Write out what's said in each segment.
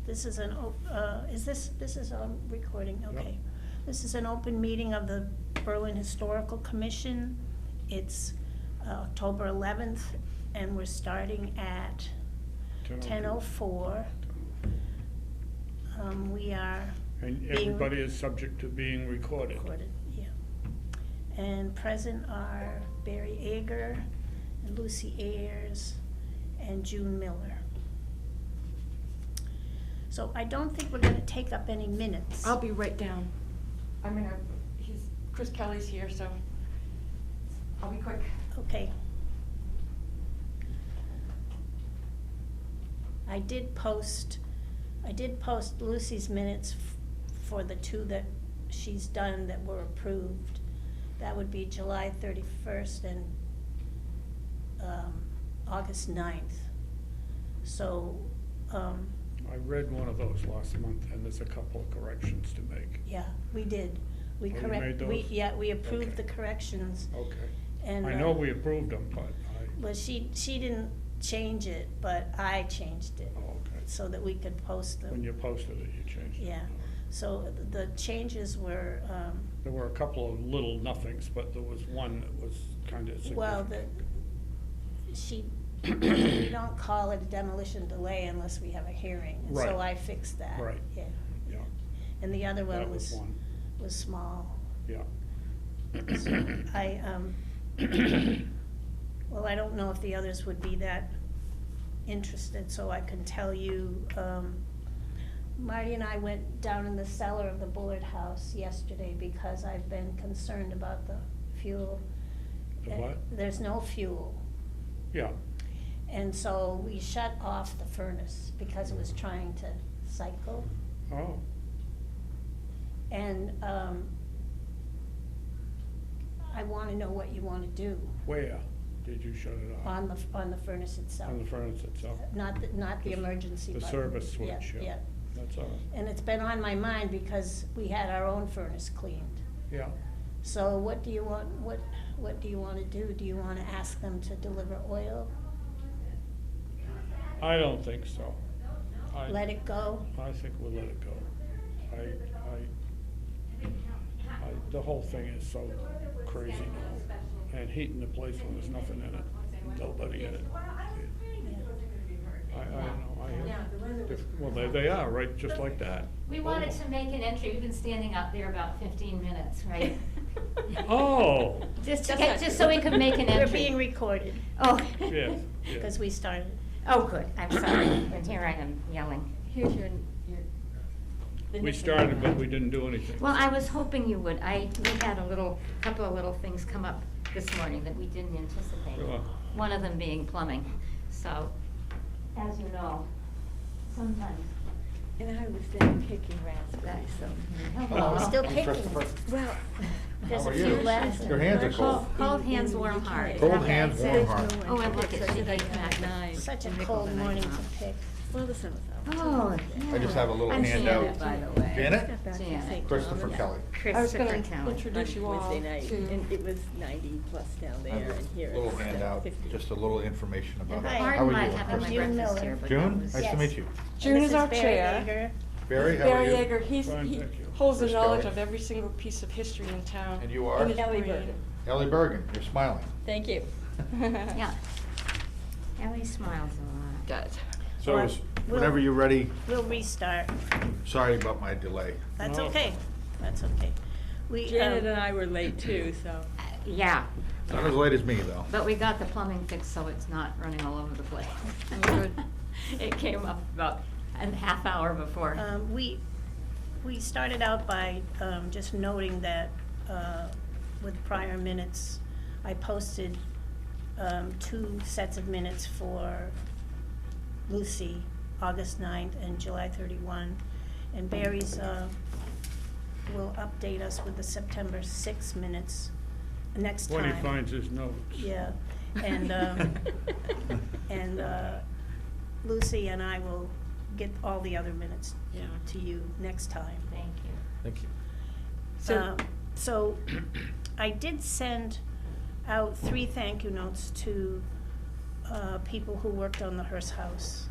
This is this is on recording, okay. This is an open meeting of the Berlin Historical Commission. It's October 11th, and we're starting at 10:04. We are And being everybody is subject to being recorded. recorded, yeah. And present are Barry Ager, and Lucy Ayers, and June Miller. So I don't think we're gonna take up any minutes. I'll be right down. Chris Kelly's here, so I'll be quick. Okay. I did post Lucy's minutes for the two that she's done that were approved. That would be July 31st and August 9th. So, I read one of those last month, and there's a couple of corrections to make. yeah, we did. We Oh, you correct. made those? We approved Okay. the corrections. Okay. And I know we approved them, but Well, she didn't change it, but I changed it oh, okay. so that we could post them. When you posted it, you changed it. Yeah, so the changes were, There were a couple of little nothings, but there was one that was kind of significant. well, we don't call it a demolition delay unless we have a hearing. And so Right. I fixed that. Right. Yeah. Yeah, And the other that one was one, was small. yeah. So I, well, I don't know if the others would be that interested, so I can tell you, Marty and I went down in the cellar of the Bullard House yesterday because I've been concerned about the fuel. The what? There's no fuel. Yeah, And so we shut off the furnace because it was trying to cycle. oh, And I want to know what you want to do where did you shut it off? on the furnace itself. On the furnace itself? Not the The- emergency the button. service switch, yeah. Yeah. That's all right, And it's been on my mind because we had our own furnace cleaned. yeah. So what do you want, what do you want to do? Do you want to ask them to deliver oil? I don't think so. Let it go? I think we'll let it go. The whole thing is so crazy now, and heating the place when there's nothing in it, nobody in it. I don't know, well, there they are, right, just like that. We wanted to make an entry, we've been standing out there about 15 minutes, right? Oh, Just so we could make an entry. We're being recorded Oh. yes, because yes. we started. Oh, good, I'm sorry, and here I am yelling. Here's your. We started, but we didn't do anything. Well, I was hoping you would. We had couple of little things come up this morning that we didn't anticipate. Sure. One of them being plumbing. So, as you know, sometimes. And I was then picking raspberries, so. We're still picking. Well, There's How a are few you? left. Your hands are cold. Cold hands, warm heart. Cold Okay. hands, warm heart. Oh, and look at she came back. nine. Such a cold morning to pick. Well, the sun was out. Oh, I just have a little I'm handout. Janet, by the way. Janet? Got back to Janet. St. Christopher Thomas Kelly. I was gonna Christopher Kelly. introduce you on all Wednesday night, to. and it was 90 plus down I there, have and here a little it's handout, 50. just a little information about it. Hi. How Pardon are my you? having my June breakfast Miller. here, but June, that was- nice to Yes. meet you. June And is this our Barry chair. Yeager. Barry, how are Barry you? Yeager, he Fine, thank you. holds the Chris knowledge Kelly. of every single piece of history in town. And you are? in his Ellie brain. Bergen. Ellie Bergen, you're smiling. Thank you. Yeah. Ellie smiles a lot. Good. So Well, is- whenever you're ready, We'll restart. sorry about my delay. That's No. okay. That's okay. We, Janet and I were late too, so. Yeah, Not as late as me, though. but we got the plumbing fixed so it's not running all over the place. Good. It came up about a half hour before. we started out by just noting that with prior minutes, I posted 2 sets of minutes for Lucy, August 9th and July 31. And Barry's will update us with the September 6 minutes next time. When he finds his notes. Yeah, and, and Lucy and I will get all the other minutes Yeah. to you next time. Thank you. Thank you. So I did send out 3 thank you notes to people who worked on the Hearst House.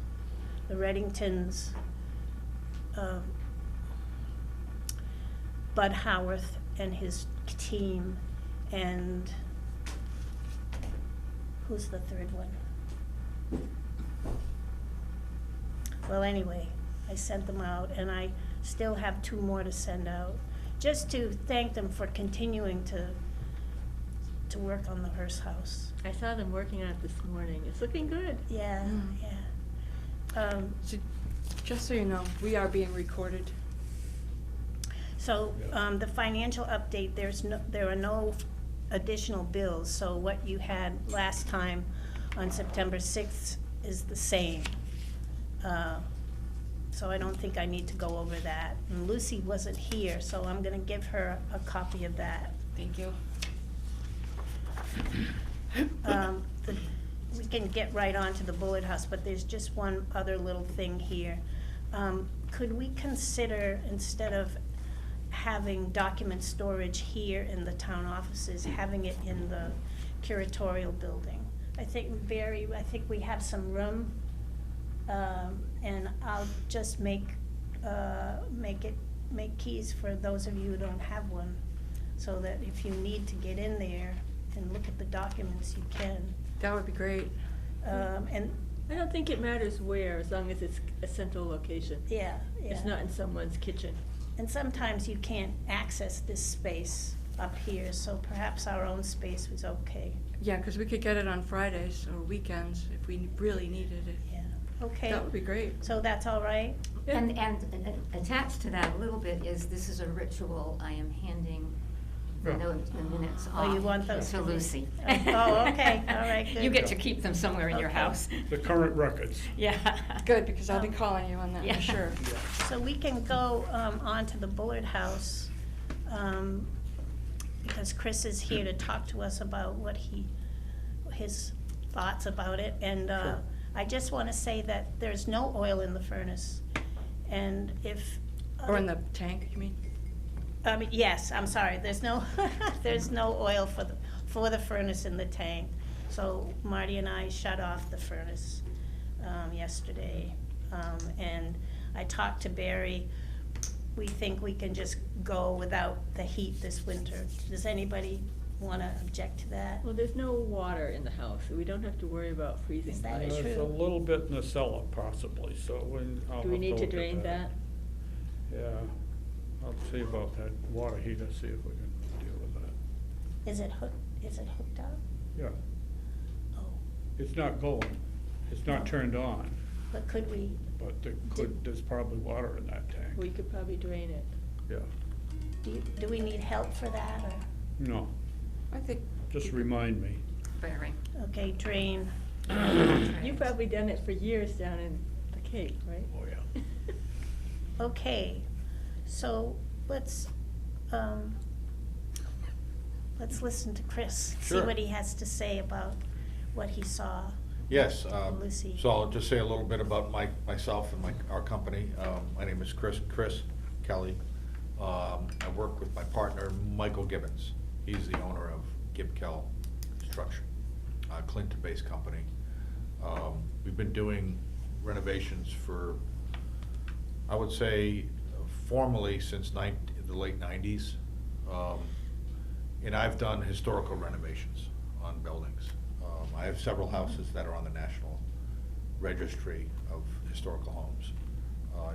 The Reddingtons, Bud Howarth and his team, and who's the third one? Well, anyway, I sent them out, and I still have 2 more to send out, just to thank them for continuing to work on the Hearst House. I saw them working on it this morning. It's looking good. Yeah, Mm. yeah. So, just so you know, we are being recorded. So, the financial update, there are no additional bills, so what you had last time on September 6th is the same. So I don't think I need to go over that. And Lucy wasn't here, so I'm gonna give her a copy of that. Thank you. We can get right on to the Bullet House, but there's just one other little thing here. Could we consider, instead of having document storage here in the town offices, having it in the curatorial building? I think we have some room, and I'll just make keys for those of you who don't have one, so that if you need to get in there and look at the documents, you can. That would be great. And, I don't think it matters where, as long as it's a central location. yeah, yeah. It's not in someone's kitchen. And sometimes you can't access this space up here, so perhaps our own space was okay. Yeah, because we could get it on Fridays or weekends if we really needed it. Yeah, okay. That would be great. So that's all right? Yeah. And attached to that a little bit is, this is a ritual, I am handing the Yeah. notes, the minutes Oh, you off want those to to me? Lucy. Oh, okay, all right, good. You get to keep them somewhere in your Okay. house. The current records. Yeah. Good, because I'll be calling you on that, Yeah. for sure. So we can go on to the Bullard House, because Chris is here to talk to us about his thoughts about it. And Sure. I just want to say that there's no oil in the furnace, and if. Or in the tank, you mean? Yes, I'm sorry, there's no, there's no oil for the furnace in the tank. So Marty and I shut off the furnace yesterday. And I talked to Barry, we think we can just go without the heat this winter. Does anybody want to object to that? Well, there's no water in the house, so we don't have to worry about freezing Is that pipes. true? There's a little bit in the cellar possibly, so I'll Do we have need to look at drain that? Yeah, I'll see about that water heater, see if we can deal with that. Is it hooked up? Yeah, Oh, it's not going, it's not turned on, but could we, but there's probably water in that tank. We could probably drain it. Yeah, do we need help for that, or? no, I think. just remind me. Very. Okay, drain. You've probably done it for years down in the Cape, right? Oh, yeah. Okay, so let's listen to Chris. See Sure. what he has to say about what he saw. Yes, Lucy. so I'll just say a little bit about myself and our company. My name is Chris Kelly. I work with my partner, Michael Gibbons. He's the owner of Gibkel Construction, a Clinton-based company. We've been doing renovations for, I would say, formally since the late 90s. And I've done historical renovations on buildings. I have several houses that are on the National Registry of Historical Homes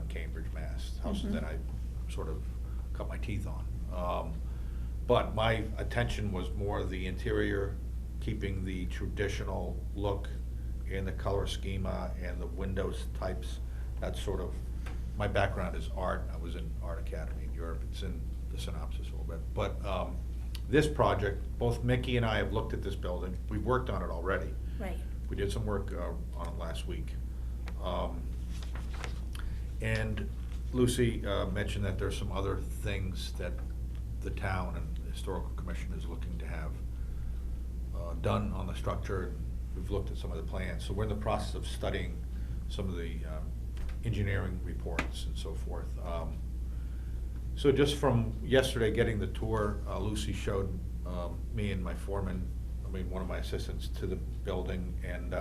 in Cambridge, Mass. Houses that I sort of cut my teeth on. But my attention was more the interior, keeping the traditional look and the color schema and the windows types. That's sort of, my background is art. I was in Art Academy in Europe. It's in the synopsis a little bit. But this project, both Mickey and I have looked at this building. We've worked on it already. Right. We did some work on it last week. And Lucy mentioned that there's some other things that the town and the Historical Commission is looking to have done on the structure. We've looked at some of the plans. So we're in the process of studying some of the engineering reports and so forth. So just from yesterday getting the tour, Lucy showed me and my foreman, one of my assistants, to the building, and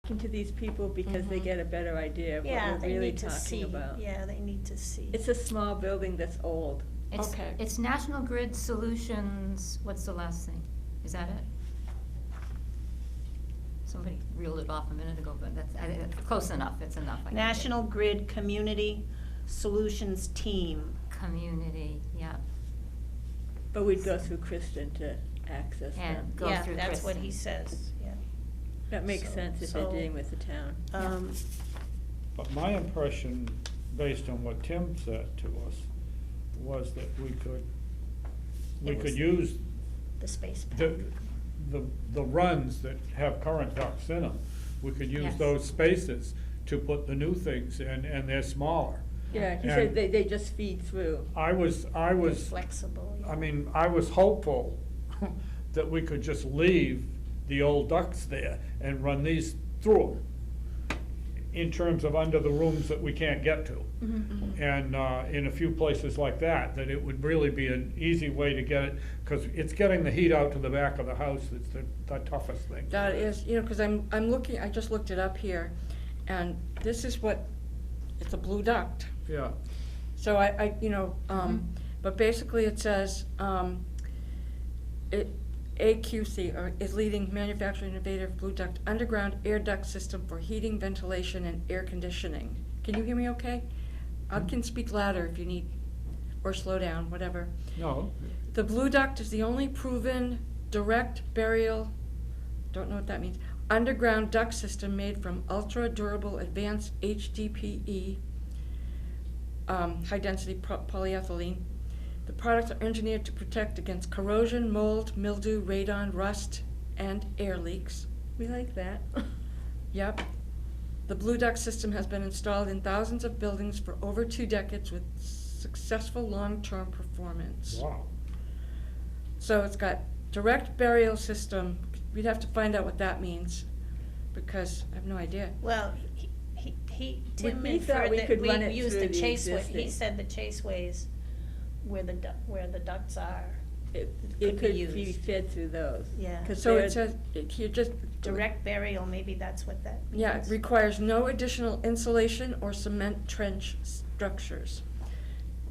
talking to these people because they Mhm. get a better idea of Yeah, what we're they really need to talking see, about. yeah, they need to see. It's a small building that's old. It's, Okay. it's National Grid Solutions, what's the last thing? Is that it? Somebody reeled it off a minute ago, but that's close enough, it's enough. I can get it. National Grid Community Solutions Team. Community, yeah, But we'd go through Kristen to access them. and go through Yeah, that's what Kristen. he says, yeah. That makes So- sense if they're so- dealing with the town. But my impression, based on what Tim said to us, was that we It could was use The space the, pack. the runs that have current ducts in them. We could use Yes. those spaces to put the new things in, and they're smaller. Yeah, he And- said they just feed through. I was, They're flexible, yeah. I mean, I was hopeful that we could just leave the old ducts there and run these through them in terms of under the rooms that we can't get to. And in a few places like that, that it would really be an easy way to get it, because it's getting the heat out to the back of the house that's the toughest thing. That is, you know, because I'm looking, I just looked it up here, and this is what, it's a blue duct. Yeah, So I, you know, but basically it says, AQC is leading manufacturing innovative blue duct underground air duct system for heating, ventilation, and air conditioning. Can you hear me okay? I can speak louder if you need, or slow down, whatever. no, The blue duct is the only proven direct burial, don't know what that means, underground duct system made from ultra-durable advanced HDPE, high-density polyethylene. The products are engineered to protect against corrosion, mold, mildew, radon, rust, and air leaks. We like that. Yep. The blue duct system has been installed in thousands of buildings for over 2 decades with successful long-term performance. wow. So it's got direct burial system. We'd have to find out what that means, because I have no idea. Well, Tim we thought inferred we that could run we it use through the the chaseways, he existing. said the chaseways where the ducts are. It Could be could be used. fed through those. Yeah. 'Cause So they're- it says, here just. Direct burial, maybe that's what that means. Yeah, it requires no additional insulation or cement trench structures.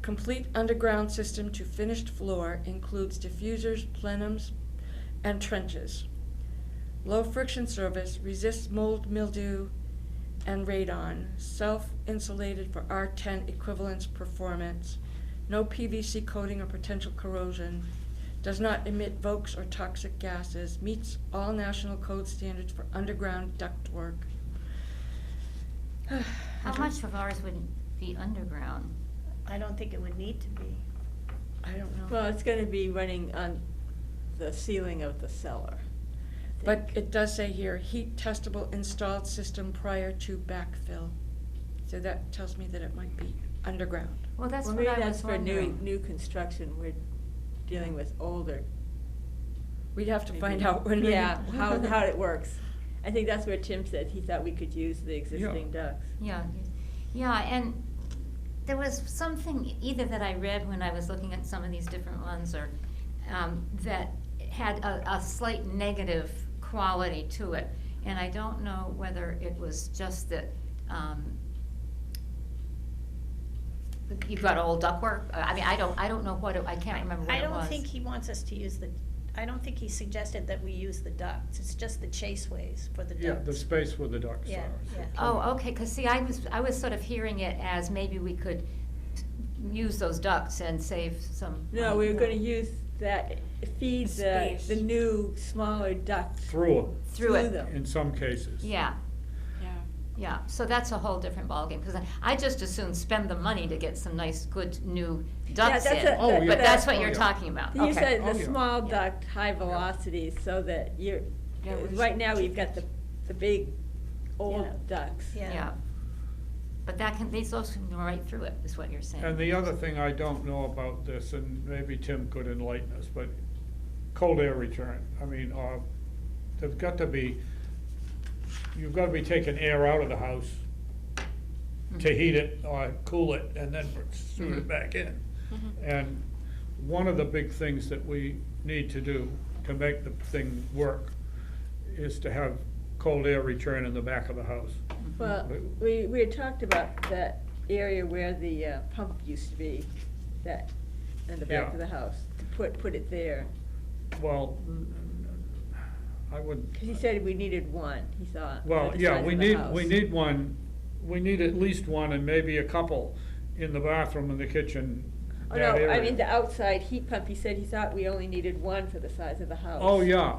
Complete underground system to finished floor includes diffusers, plenums, and trenches. Low friction surface, resists mold, mildew, and radon. Self-insulated for R10 equivalence performance. No PVC coating or potential corrosion. Does not emit VOCs or toxic gases. Meets all national code standards for underground ductwork. How much of ours would be underground? I don't think it would need to be. I don't know. Well, it's gonna be running on the ceiling of the cellar. I But think. it does say here, heat testable installed system prior to backfill. So that tells me that it might be underground. Well, that's Well, what maybe I that's was for wondering. new construction. We're dealing with older. We'd have to find maybe. out when we. Yeah, how it works. I think that's where Tim said he thought we could use the existing ducts. Yeah, yeah, and there was something either that I read when I was looking at some of these different ones, or that had a slight negative quality to it. And I don't know whether it was just that, you've got old ductwork. I mean, I don't know what I can't remember what I it was. don't think he wants us to use I don't think he suggested that we use the ducts, it's just the chaseways for the ducts. Yeah, the space where the ducts Yeah, are. yeah. Oh, okay, 'cause see, I was sort of hearing it as maybe we could use those ducts and save some. No, we were gonna use that, feed the Space. new, smaller ducts Through Through it. them. in some cases. Yeah, Yeah. yeah, so that's a whole different ballgame, because I just assume spend the money to get some nice, good, new ducts that's in. a- Oh, yeah. But that's what Oh, you're yeah. talking about, You okay. said Oh, the yeah. small Yeah. duct, high velocities, so that you're, Yeah, we right should now, we've keep got it. the big, old Yeah. ducts. Yeah. But those can go right through it, is what you're saying. And the other thing I don't know about this, and maybe Tim could enlighten us, but cold air return, I mean, there's got to be, you've got to be taking air out of the house to heat it or cool it and then shoot it back in. And one of the big things that we need to do to make the thing work is to have cold air return in the back of the house. Well, we had talked about that area where the pump used to be, that, in the back Yeah. of the house, to put it there. Well, I would, Because he said we needed one, he thought. well, at the yeah, side we of the need, house. we need one, we need at least one and maybe a couple in the bathroom and the kitchen, Oh, that no, I area. mean the outside heat pump, he said he thought we only needed one for the size of the house. Oh, yeah,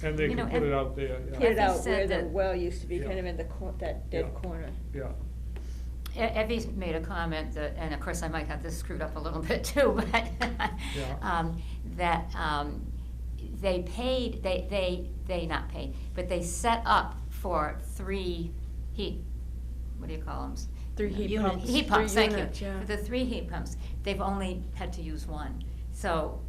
and they You can know, put and- it out there, Put yeah, it out Effie where said the that- well used to be, Yeah. kind of in the that dead Yeah. corner. yeah. Evie made a comment that, and of course I might have this screwed up a little bit too, but that they paid, they not paid, but they set up for 3 heat, what do you call them? 3 heat Units. pumps. Heat pumps, 3 thank you. units, yeah. For the 3 heat pumps, they've only had to use 1. So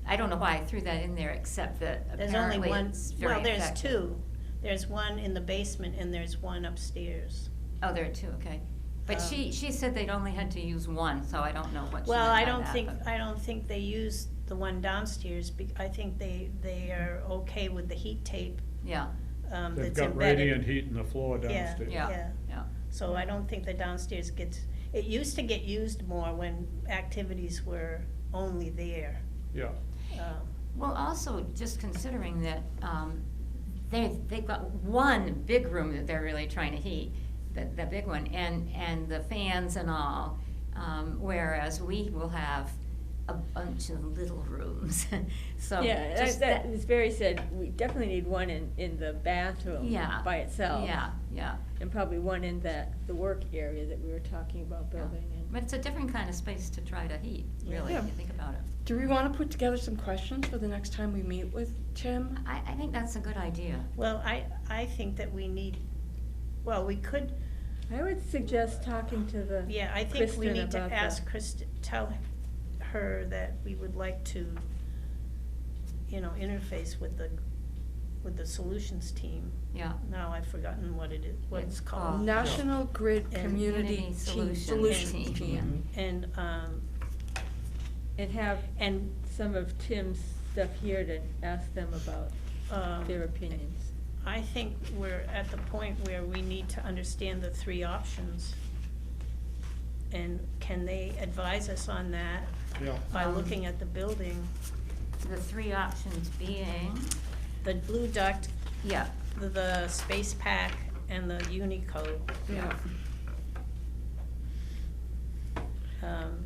I don't know why I threw that in there, except that There's only apparently one, it's very well, there's effective. 2. There's one in the basement and there's one upstairs. Oh, there are 2, okay. But Um, she said they'd only had to use 1, so I don't know what she meant Well, by I don't that, think, but- I don't think they use the one downstairs, I think they are okay with the heat tape, Yeah, that's They've embedded. got radiant heat in the floor Yeah, downstairs. yeah, yeah. So I don't think the downstairs gets, it used to get used more when activities were only there. Yeah, Well, also, just considering that they've got one big room that they're really trying to heat, the big one, and the fans and all, whereas we will have a bunch of little rooms, so. Yeah, just that, as Barry said, we definitely need one in the bathroom Yeah. by itself. Yeah, yeah. And probably one in the work area that we were talking about Yeah. building in. But it's a different kind of space to try to heat, really, Yeah. if you think about it. Do we want to put together some questions for the next time we meet with Tim? I think that's a good idea. Well, I think that we need, well, we could, I would suggest talking to the yeah, I think we Kristen need to about ask Kristen, tell her that we would like to, interface with the solutions team. Yeah. Now I've forgotten what it is, what it's It's called. called- National Grid And Community Community Solutions Solutions Team. And, and have and, some of Tim's stuff here to ask them about their um, opinions. I think we're at the point where we need to understand the 3 options. And can they advise us on that yeah. by looking at the building? The 3 options being, The blue duct, yeah, the space pack, and the Unicode. Yeah. Um,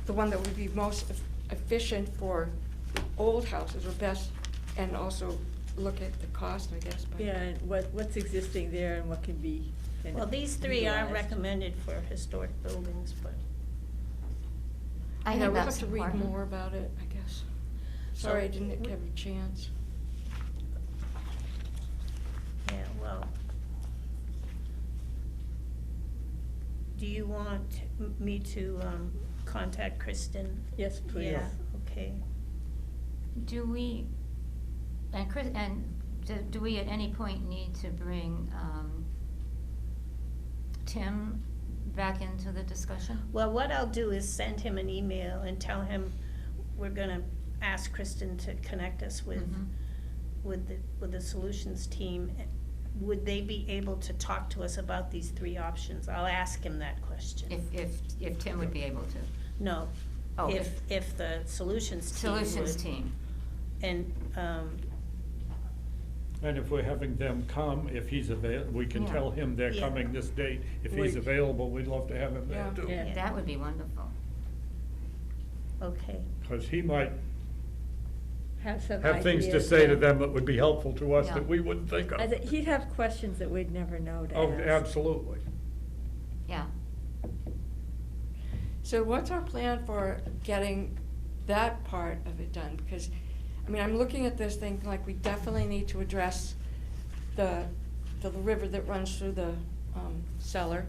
The one that would be most efficient for old houses or best, and also look at the cost, I guess. but- Yeah, and what's existing there and what can be. kind Well, of these 3 are utilized. recommended for historic buildings, but, I Yeah, think we'll that's have to read important. more about it, I guess. So- Sorry, I didn't have a chance. yeah, well. Do you want me to contact Kristen? Yes, please. Yeah, okay. Do we, and Chris, and do we at any point need to bring Tim back into the discussion? Well, what I'll do is send him an email and tell him we're gonna ask Kristen to connect us with, Mhm. with the solutions team. Would they be able to talk to us about these 3 options? I'll ask him that question. If Tim would be able to. No, Oh, if the solutions team would. Solutions team, And, And if we're having them come, if he's we can Yeah. tell him they're Yeah. coming this date. If he's Would- available, we'd love to have him there Yeah. too. Yeah. that would be wonderful. okay, Because he might Have some have things to ideas, say to yeah. them that would be helpful to us Yeah. that we wouldn't think of. He'd have questions that we'd never know to Oh, ask. absolutely. Yeah, So what's our plan for getting that part of it done? Because, I mean, I'm looking at this thing like we definitely need to address the river that runs through the cellar.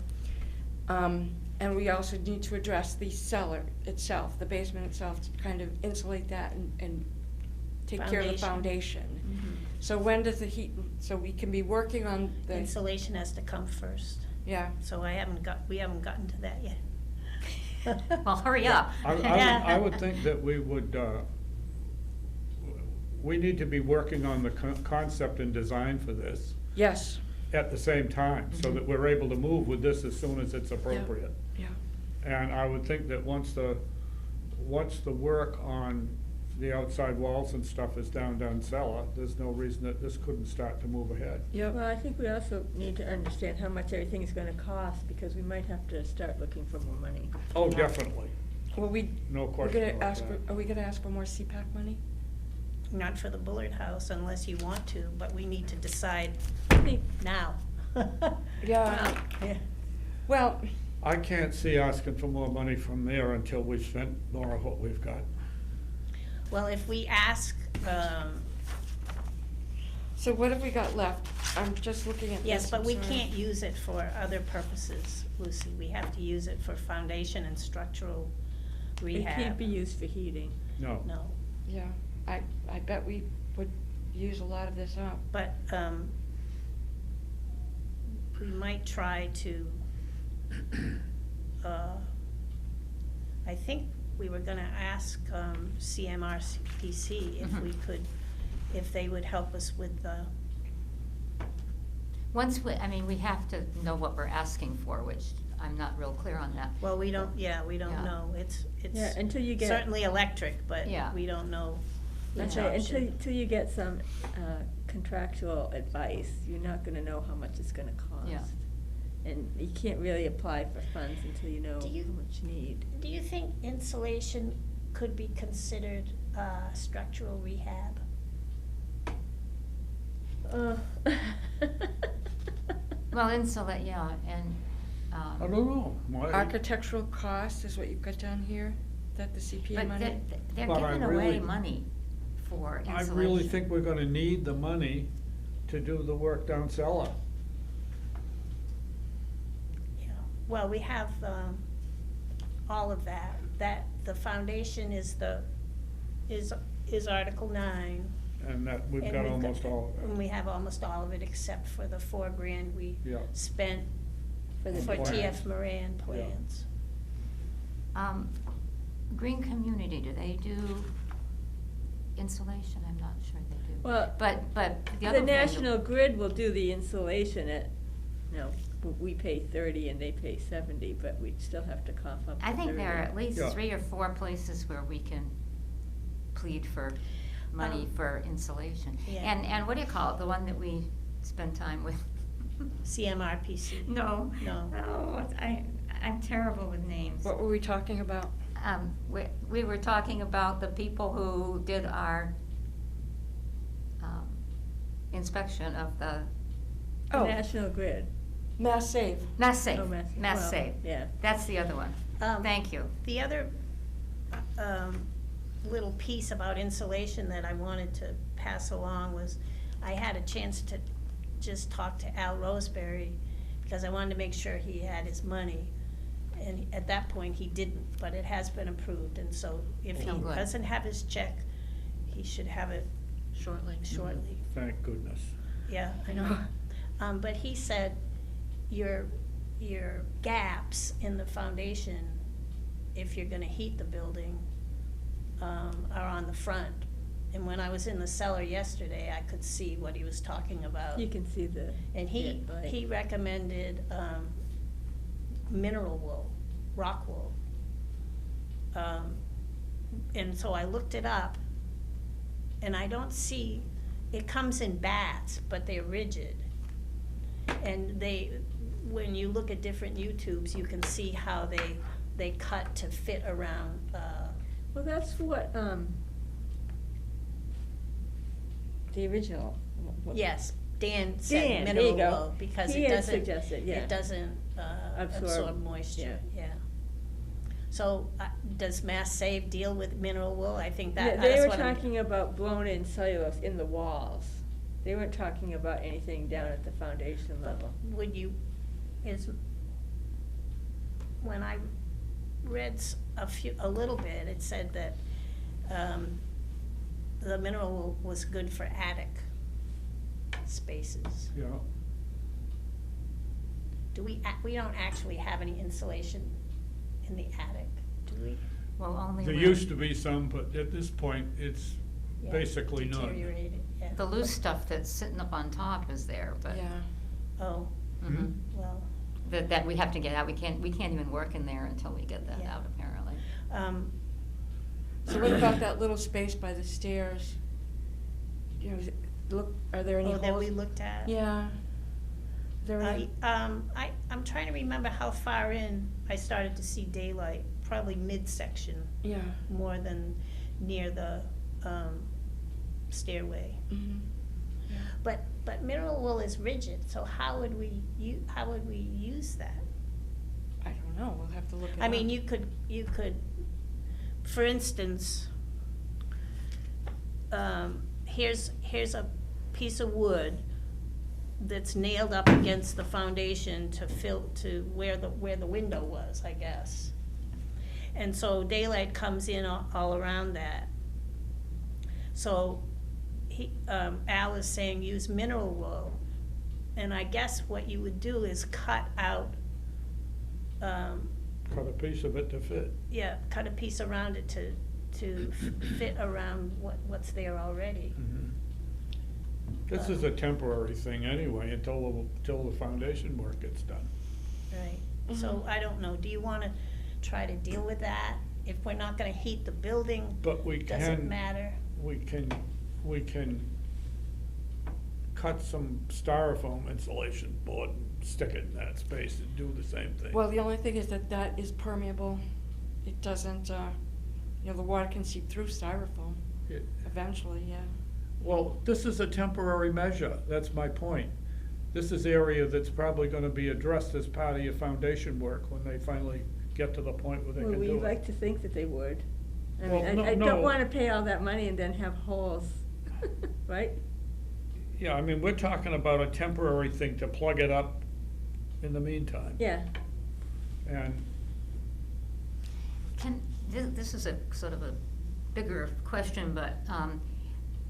And we also need to address the cellar itself, the basement itself, to kind of insulate that and take care of the Foundation. foundation. So when does the heat, so we can be working on the, insulation has to come first, yeah. so we haven't gotten to that yet. well, hurry up. I would think that we would we need to be working on the concept and design for this Yes, at the same time, so that we're able to move with this as soon as it's appropriate. yeah. And I would think that once the work on the outside walls and stuff is down cellar, there's no reason that this couldn't start to move ahead. Yep. Well, I think we also need to understand how much everything is gonna cost, because we might have to start looking for more money. Oh, definitely, Well, no we're question gonna about ask, that. are we gonna ask for more CPAC money? Not for the Bullard House unless you want to, but we need to decide I think, now. Yeah. yeah, Well, I can't see asking for more money from there until we've spent more of what we've got. Well, if we ask, so what have we got left? I'm just looking at this. yes, but I'm we sorry. can't use it for other purposes, Lucy. We have to use it for foundation and structural it rehab. can't be used for heating. No. No, Yeah, I bet we would use a lot of this up. but, we might try to, I think we were gonna ask, CMRPC if we could, if they would help us with the, Once we have to know what we're asking for, which I'm not real clear on that. well, we don't, we Yeah. don't know. It's Yeah, until you get. certainly electric, but Yeah. we don't know That's each right, option. until you get some contractual advice, you're not gonna know how much it's gonna cost. Yeah. And you can't really apply for funds until you know Do you- how much you need. Do you think insulation could be considered structural rehab? Well, insulate, yeah, and, I don't know. Why- Architectural cost is what you've got down here, that the CPA but money? they're But I giving away really- money for I insulation. really think we're gonna need the money to do the work down cellar. Yeah. Well, we have all of that. The foundation is Article 9. And that, we've and got almost all of And that. we have almost all of it except for the $4,000 we Yeah. spent For the for plans. TF Moran plans. Green Community, do they do insulation? I'm not sure they do. Well, But the other the vendor- National Grid will do the insulation at, we pay 30 and they pay 70, but we'd still have to cough up the I think there are 30. at least Yeah. 3 or 4 places where we can plead for money for insulation. Yeah. And what do you call it, the one that we spend time with? CMRPC. No. No. I'm terrible with names. What were we talking about? We were talking about the people who did our inspection of the The Oh, National Grid. Mass Save. Mass Save, Oh, Mass well, Save. Yeah. That's the other one. Thank you. The other little piece about insulation that I wanted to pass along was, I had a chance to just talk to Al Roseberry, because I wanted to make sure he had his money. And at that point, he didn't, but it has been approved, and so if he Oh, good. doesn't have his check, he should have it Shortly. shortly. Thank goodness. Yeah, I know. But he said your gaps in the foundation, if you're gonna heat the building, are on the front. And when I was in the cellar yesterday, I could see what he was talking about. You can see the. And he recommended, mineral wool, rock wool. And so I looked it up, and I don't see, it comes in bats, but they're rigid. And when you look at different YouTubes, you can see how they cut to fit around, Well, that's what, the original. yes, Dan said Dan, there mineral you go. wool, because He it had doesn't, suggested, yeah. it doesn't absorb Absorb, moisture, yeah. So, does Mass Save deal with mineral wool? I think that, Yeah, they that's were what I'm. talking about blown-in cellulose in the walls. They weren't talking about anything down at the foundation level. Would you, when I read a little bit, it said that, the mineral wool was good for attic spaces. Yeah. We don't actually have any insulation in the attic, do we? Well, only There when- used to be some, but at this point, Yeah, basically none. Deteriorated, yeah. The loose stuff that's sitting up on top is there, but. Yeah. Oh, Mhm. well, That we have to get out. We can't even work in there until we get that Yeah. out, apparently. So what about that little space by the stairs? You know, are there any oh, holes? that we looked at? Yeah. Is there any? I'm trying to remember how far in I started to see daylight, probably midsection, Yeah. more than near the, stairway. Mhm. But mineral wool is rigid, so how would we use that? I don't know, we'll have to look it up. I mean, you could, for instance, here's a piece of wood that's nailed up against the foundation to where the window was, I guess. And so daylight comes in all around that. So Al is saying use mineral wool, and I guess what you would do is cut out, Cut a piece of it to fit. yeah, cut a piece around it to fit around what's there already. Mhm. This is a temporary thing anyway, until the foundation work gets done. Right, so I don't know, do you wanna try to deal with that? If we're not gonna heat the building, But we does it can, matter? we can cut some styrofoam insulation board and stick it in that space and do the same thing. Well, the only thing is that is permeable. It doesn't, you know, the water can seep through styrofoam It- eventually, yeah. Well, this is a temporary measure, that's my point. This is area that's probably gonna be addressed as part of your foundation work when they finally get to the point where they Well, can we'd do like it. to think that they would. I Well, mean, no, I no. don't wanna pay all that money and then have holes, right? Yeah, I mean, we're talking about a temporary thing to plug it up in the meantime. Yeah, And This is a sort of a bigger question, but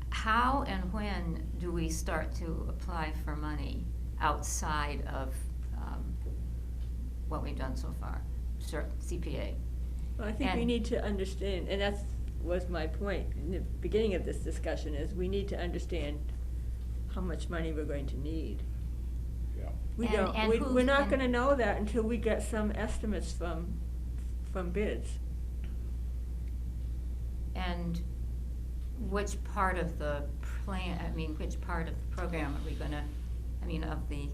how and when do we start to apply for money outside of what we've done so far, CPA? well, I think we And- need to understand, and was my point in the beginning of this discussion, is we need to understand how much money we're going to need. yeah. We And- don't, and we're who's- not and- gonna know that until we get some estimates from bids. And which part of the plan, which part of the program are we gonna, of the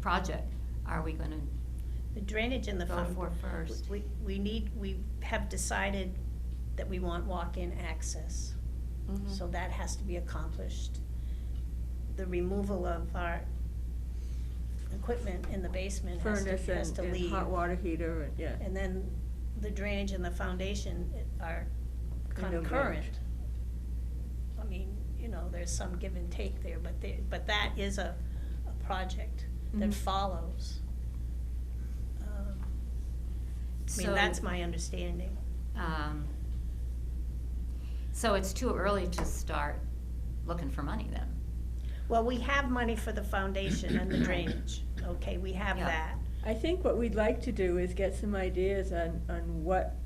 project are we gonna The drainage in the go for first? we have decided that we want walk-in access. Mhm. So that has to be accomplished. The removal of our equipment in the basement has Furnace to and leave. hot water heater, and, yeah. And then the drainage and the foundation are Kind of concurrent. merged. I mean, there's some give and take there, but that is a project that Mhm. follows. So- That's my understanding. So it's too early to start looking for money then? Well, we have money for the foundation and the drainage, okay, we have Yeah. that. I think what we'd like to do is get some ideas on what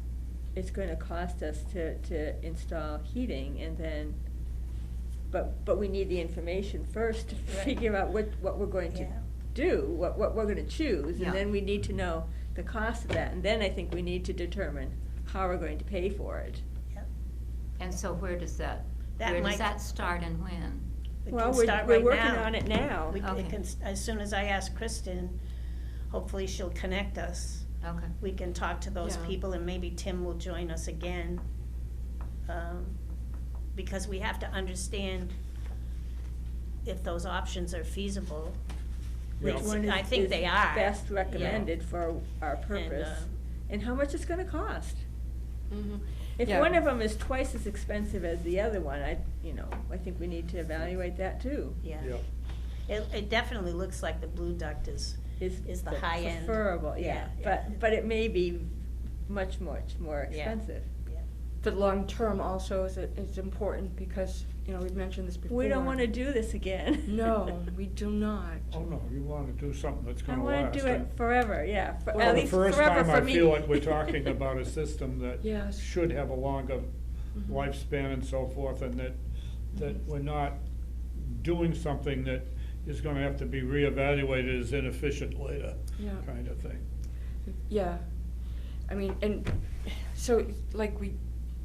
it's gonna cost us to install heating, and then, but we need the information first to Right. figure out what we're going to Yeah. do, what we're gonna choose, Yeah. and then we need to know the cost of that, and then I think we need to determine how we're going to pay for it. Yep. And so where does that might- start and when? We Well, can start we're right working now. on it now. It Okay. can, as soon as I ask Kristen, hopefully she'll connect us. Okay. We can talk to those Yeah. people, and maybe Tim will join us again. Because we have to understand if those options are feasible. Yeah. Which one I think is they are. best recommended for our purpose, and how much it's gonna cost. Mhm. If Yeah. one of them is twice as expensive as the other one, I think we need to evaluate that too. Yeah. Yeah. It definitely looks like the Blue Duct is the high end. Preferable, yeah, but it may be much more Yeah. expensive. Yeah. The long-term also is important because, we've mentioned this before. We don't wanna do this again. No, we do not. Oh, no, you wanna do something that's I gonna wanna last. do it forever, yeah, Well, at the least first forever time for I me. feel like we're talking about a system that Yes. should have a longer Mhm. lifespan and so forth, and that we're not doing something that is gonna have to be reevaluated as inefficient later, Yeah. kind of thing. Yeah, I mean, and so, like,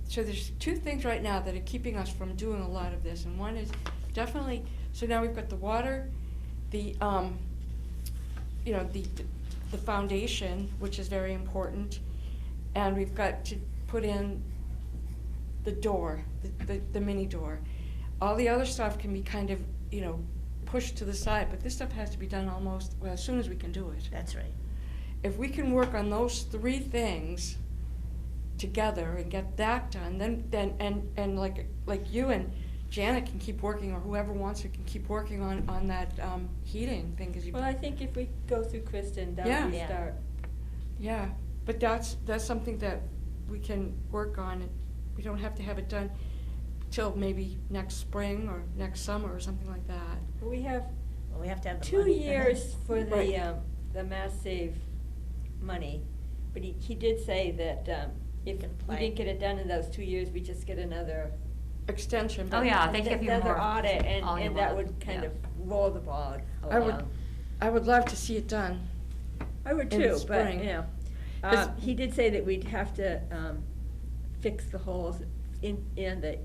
so there's two things right now that are keeping us from doing a lot of this, and one is definitely, so now we've got the water, the, you know, the foundation, which is very important, and we've got to put in the door, the mini door. All the other stuff can be kind of, you know, pushed to the side, but this stuff has to be done almost, well, as soon as we can do it. That's right. If we can work on those three things together and get that done, then like you and Janet can keep working, or whoever wants to can keep working on that heating thing, 'cause you. Well, I think if we go through Kristen, that would be Yeah. a start. Yeah, but that's something that we can work on, and we don't have to have it done till maybe next spring or next summer or something like that. We have Well, we have to have the 2 money. years for Right. the Mass Save money, but he did say that, if can we apply. didn't get it done in those 2 years, we just get another. Extension, Oh, but yeah, they give you Another more. audit, all you and that want. would kind Yeah. of roll the ball I would, along. I would love to see it done. I would in the too, but, spring. you know, 'Cause- he did say that we'd have to, fix the holes in the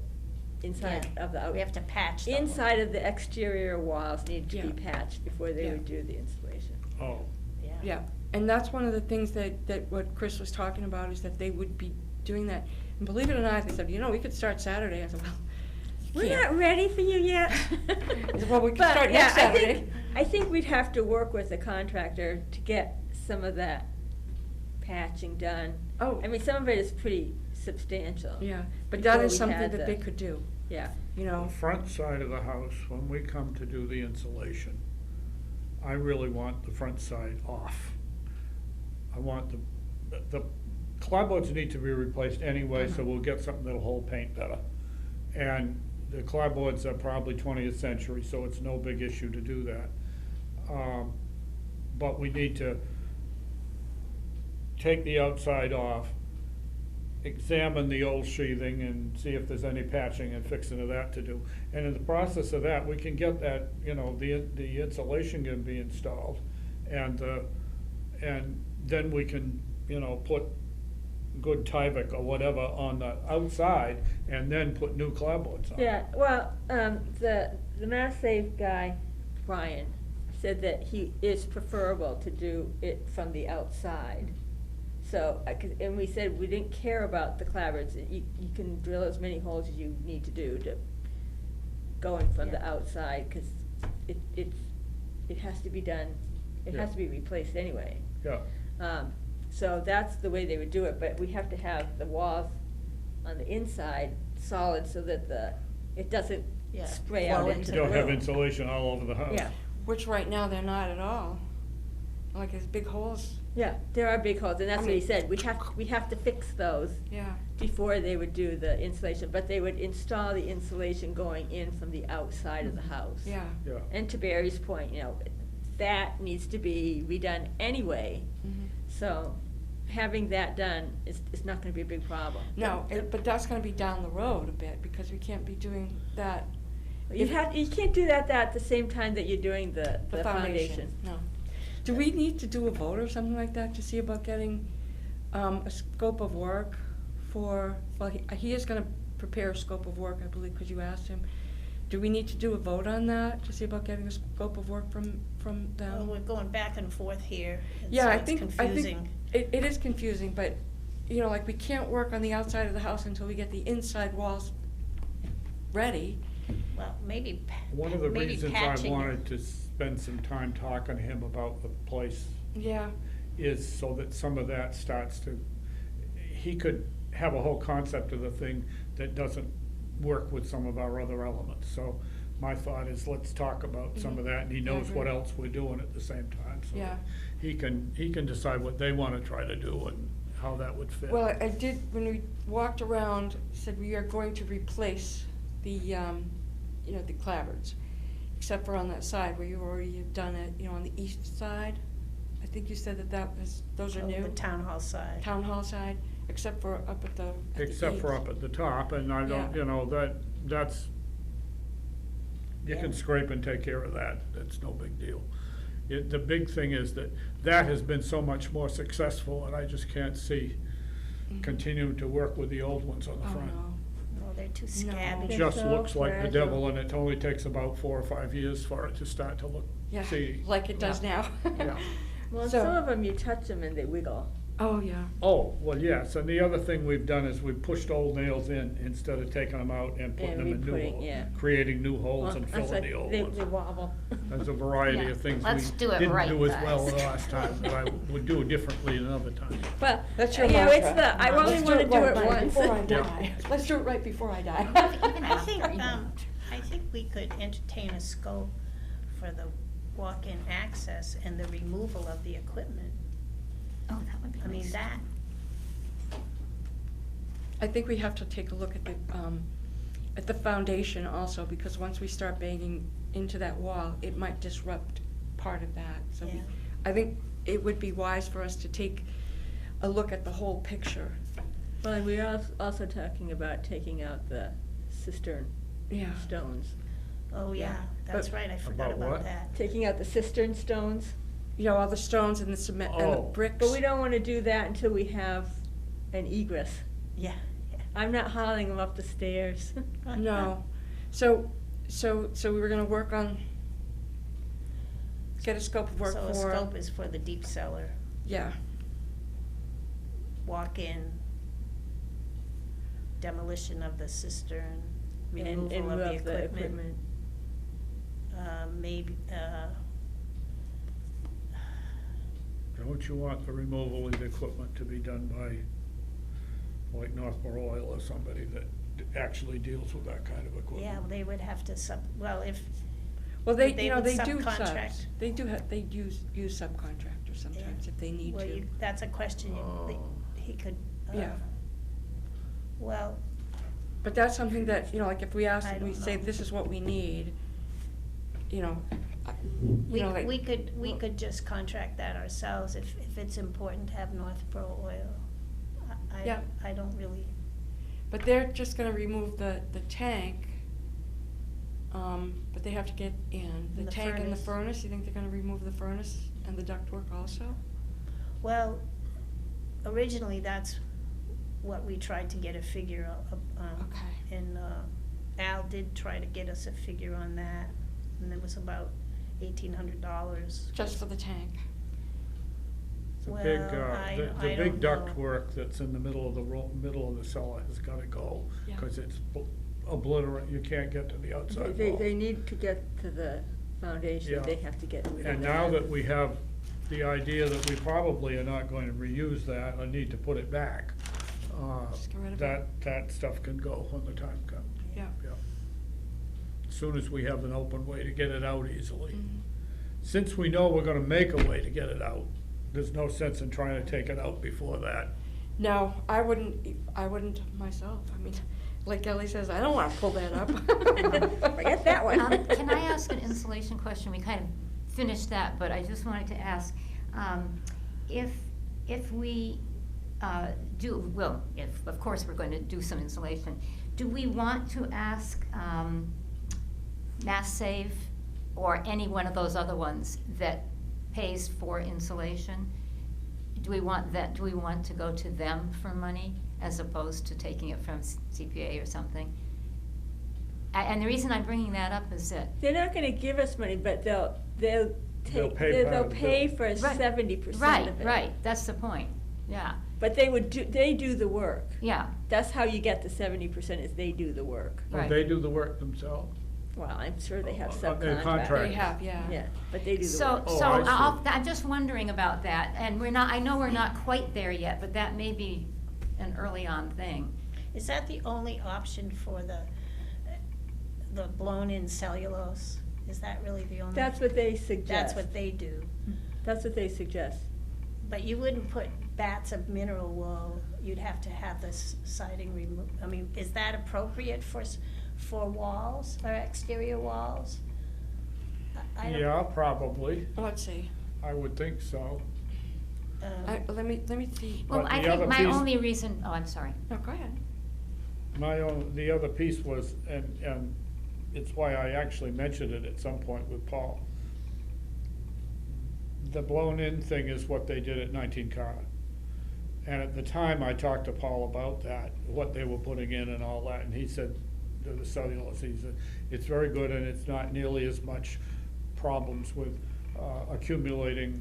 inside Yeah. of the. We have to patch the whole- Inside of the exterior walls need to be Yeah. patched before they Yeah. would do the installation. Oh, Yeah, and that's one of the things that what Chris was talking about, is that they would be doing that. And believe it or not, they said, you know, we could start Saturday. I said, well, We're can't. not ready for you yet. Well, we can But, start yeah, next Saturday. I think we'd have to work with the contractor to get some of that patching done. Oh. I mean, some of it is pretty substantial. Yeah, but that before is we something had that the- they could do, Yeah. you the know. front side of the house, when we come to do the insulation, I really want the front side off. I want the clapboards need to be replaced anyway, so we'll get something that'll hold paint better. And the clapboards are probably 20th century, so it's no big issue to do that. But we need to take the outside off, examine the old sheathing and see if there's any patching and fixing of that to do. And in the process of that, we can get that, you know, the insulation can be installed. And then we can, you know, put good Tyvek or whatever on the outside and then put new clapboards on. Yeah, well, the Mass Save guy, Brian, said that he is preferable to do it from the outside. So, and we said we didn't care about the clapboards, you can drill as many holes as you need to do to going from the Yeah. outside, cause it has to be done, it has Yeah. to be replaced anyway. Yeah, So that's the way they would do it, but we have to have the walls on the inside solid so that it doesn't Yeah, spray flow out into into you the don't have room. insulation all over the house. Yeah, Which right now they're not at all. Like, there's big holes. yeah, there are big holes, and that's I what he mean- said, we'd have to fix those Yeah, before they would do the insulation, but they would install the insulation going in from the outside of the house. yeah. Yeah. And to Barry's point, you know, that needs to be redone anyway, Mhm. so having that done is not gonna be a big problem. No, but that's gonna be down the road a bit, because we can't be doing that. You can't do that at the same time that you're doing the The foundation, no. Do we need to do a vote or something like that to see about getting, a scope of work for, well, he is gonna prepare a scope of work, I believe, because you asked him. Do we need to do a vote on that, to see about getting a scope of work from Well, them? we're going back and forth here, and Yeah, so I it's think confusing. it is confusing, but, you know, like, we can't work on the outside of the house until we get the inside walls ready. Well, maybe One of the maybe reasons I patching. wanted to spend some time talking to him about the place Yeah, is so that some of that starts to, he could have a whole concept of the thing that doesn't work with some of our other elements. So my thought is, let's talk about some of that, and he I knows what agree. else we're doing at the same time. So Yeah. he can decide what they wanna try to do and how that would fit. well, I did, when we walked around, said we are going to replace the, you know, the clapboards, except for on that side where you already have done it, you know, on the east side. I think you said that those are Oh, new. The town hall side. Town hall side, except for up at the except for eaves. up at the top, and I don't, Yeah. you know, that's, you can Yeah. scrape and take care of that, it's no big deal. The big thing is that has been so much more successful, and I just can't see Mhm. continuing to work with the old ones on the Oh, front. no. No, they're too No. scabby. They're Just so looks like the fragile. devil, and it only takes about 4 or 5 years for it to start to look Yeah, seedy. like it does now. Yeah. Well, So- some of them, you touch them and they wiggle. Oh, yeah. Oh, well, yes, and the other thing we've done is we've pushed old nails in instead of taking them out and putting And them in new re-putting, holes. yeah. Creating new holes Well, and that's filling like the old they ones. wobble. There's a variety Yeah, of things let's we do it didn't right, do as well guys. the last time, that I would do differently another time. Well, That's your you know, it's mantra. I only Let's wanna do right it by once. Before I Yeah. die. Let's do it right before I die. Even I think, after. I think we could entertain a scope for the walk-in access and the removal of the equipment. Oh, that would be I mean, nice. that, I think we have to take a look at the foundation also, because once we start banging into that wall, it might disrupt part of that. So Yeah. I think it would be wise for us to take a look at the whole picture. Well, and we're also talking about taking out the cistern Yeah. stones. oh yeah, Yeah. that's But- right, I forgot About about what? that. Taking out the cistern stones, You know, all the stones and the cement and the Oh. bricks. but we don't wanna do that until we have an egress. Yeah. I'm not hauling them up the stairs. No. So we were gonna work on, get a scope of work So for. a scope is for the deep cellar, Yeah, walk-in, demolition of the cistern, And removal of the remove equipment. Maybe, Don't you want the removal of the equipment to be done by, like Northborough Oil or somebody that actually deals with that kind of equipment? yeah, they would have to well, if, well, they, They you know, would they do subcontract. subs. They do have, they use subcontractors sometimes if they need well, to. that's a question he could, Yeah. well, But that's something that, you know, like if we ask, I we don't say, know. this is what we need, you know, we, you know, like. we could just contract that ourselves if it's important to have Northborough Oil. Yeah. I don't really, But they're just gonna remove the tank, but they have to get in. The And the tank and the furnace. furnace, you think they're gonna remove the furnace and the ductwork also? well, originally, that's what we tried to get a figure of, Okay. and, Al did try to get us a figure on that, and it was about $1,800. Just for the tank? The Well, big, I the big don't know. ductwork that's in the middle of the middle of the cellar has gotta go, Yeah. cause it's obliterate, you can't get to the outside They wall. need to get to the foundation, Yeah. they have to get rid of And now that we have the idea that we probably are not going to reuse that, or need to put it back, Just get rid of it. that stuff can go when the time comes, Yeah. yeah. As soon as we have an open way to get it out easily. Mhm. Since we know we're gonna make a way to get it out, there's no sense in trying to take it out before that. No, I wouldn't myself. I mean, like Ellie says, I don't wanna pull that up. Forget that one. Can I ask an installation question? We kind of finished that, but I just wanted to ask, if we if, of course, we're going to do some installation, do we want to ask Mass Save or any one of those other ones that pays for insulation? Do we want to go to them for money as opposed to taking it from CPA or something? And the reason I'm bringing that up is that, They're not gonna give us money, but they'll They'll take, pay part they'll of the pay bill. for Right. 70% of it. right, that's the point, yeah, But they do the work. yeah. That's how you get the 70%, is they do the work. Will Right. they do the work themselves? Well, I'm sure they have They're subcontractors. contractors. They have, yeah. Yeah, but they do the So, work. Oh, I see. I'm just wondering about that, and I know we're not quite there yet, but that may be an early on thing. Is that the only option for the blown-in cellulose? Is that really the only? That's what they suggest. That's what they do. That's what they suggest. But you wouldn't put bats of mineral wool, you'd have to have this siding removed. I mean, is that appropriate for walls or exterior walls? I don't- Yeah, probably, Let's see. I would think so. Let me see. Well, But I the think other my piece- only reason, oh, I'm sorry. No, go ahead. The other piece was, and it's why I actually mentioned it at some point with Paul. The blown-in thing is what they did at 19 Carter. And at the time, I talked to Paul about that, what they were putting in and all that, and he said, the cellulose, he said, it's very good and it's not nearly as much problems with accumulating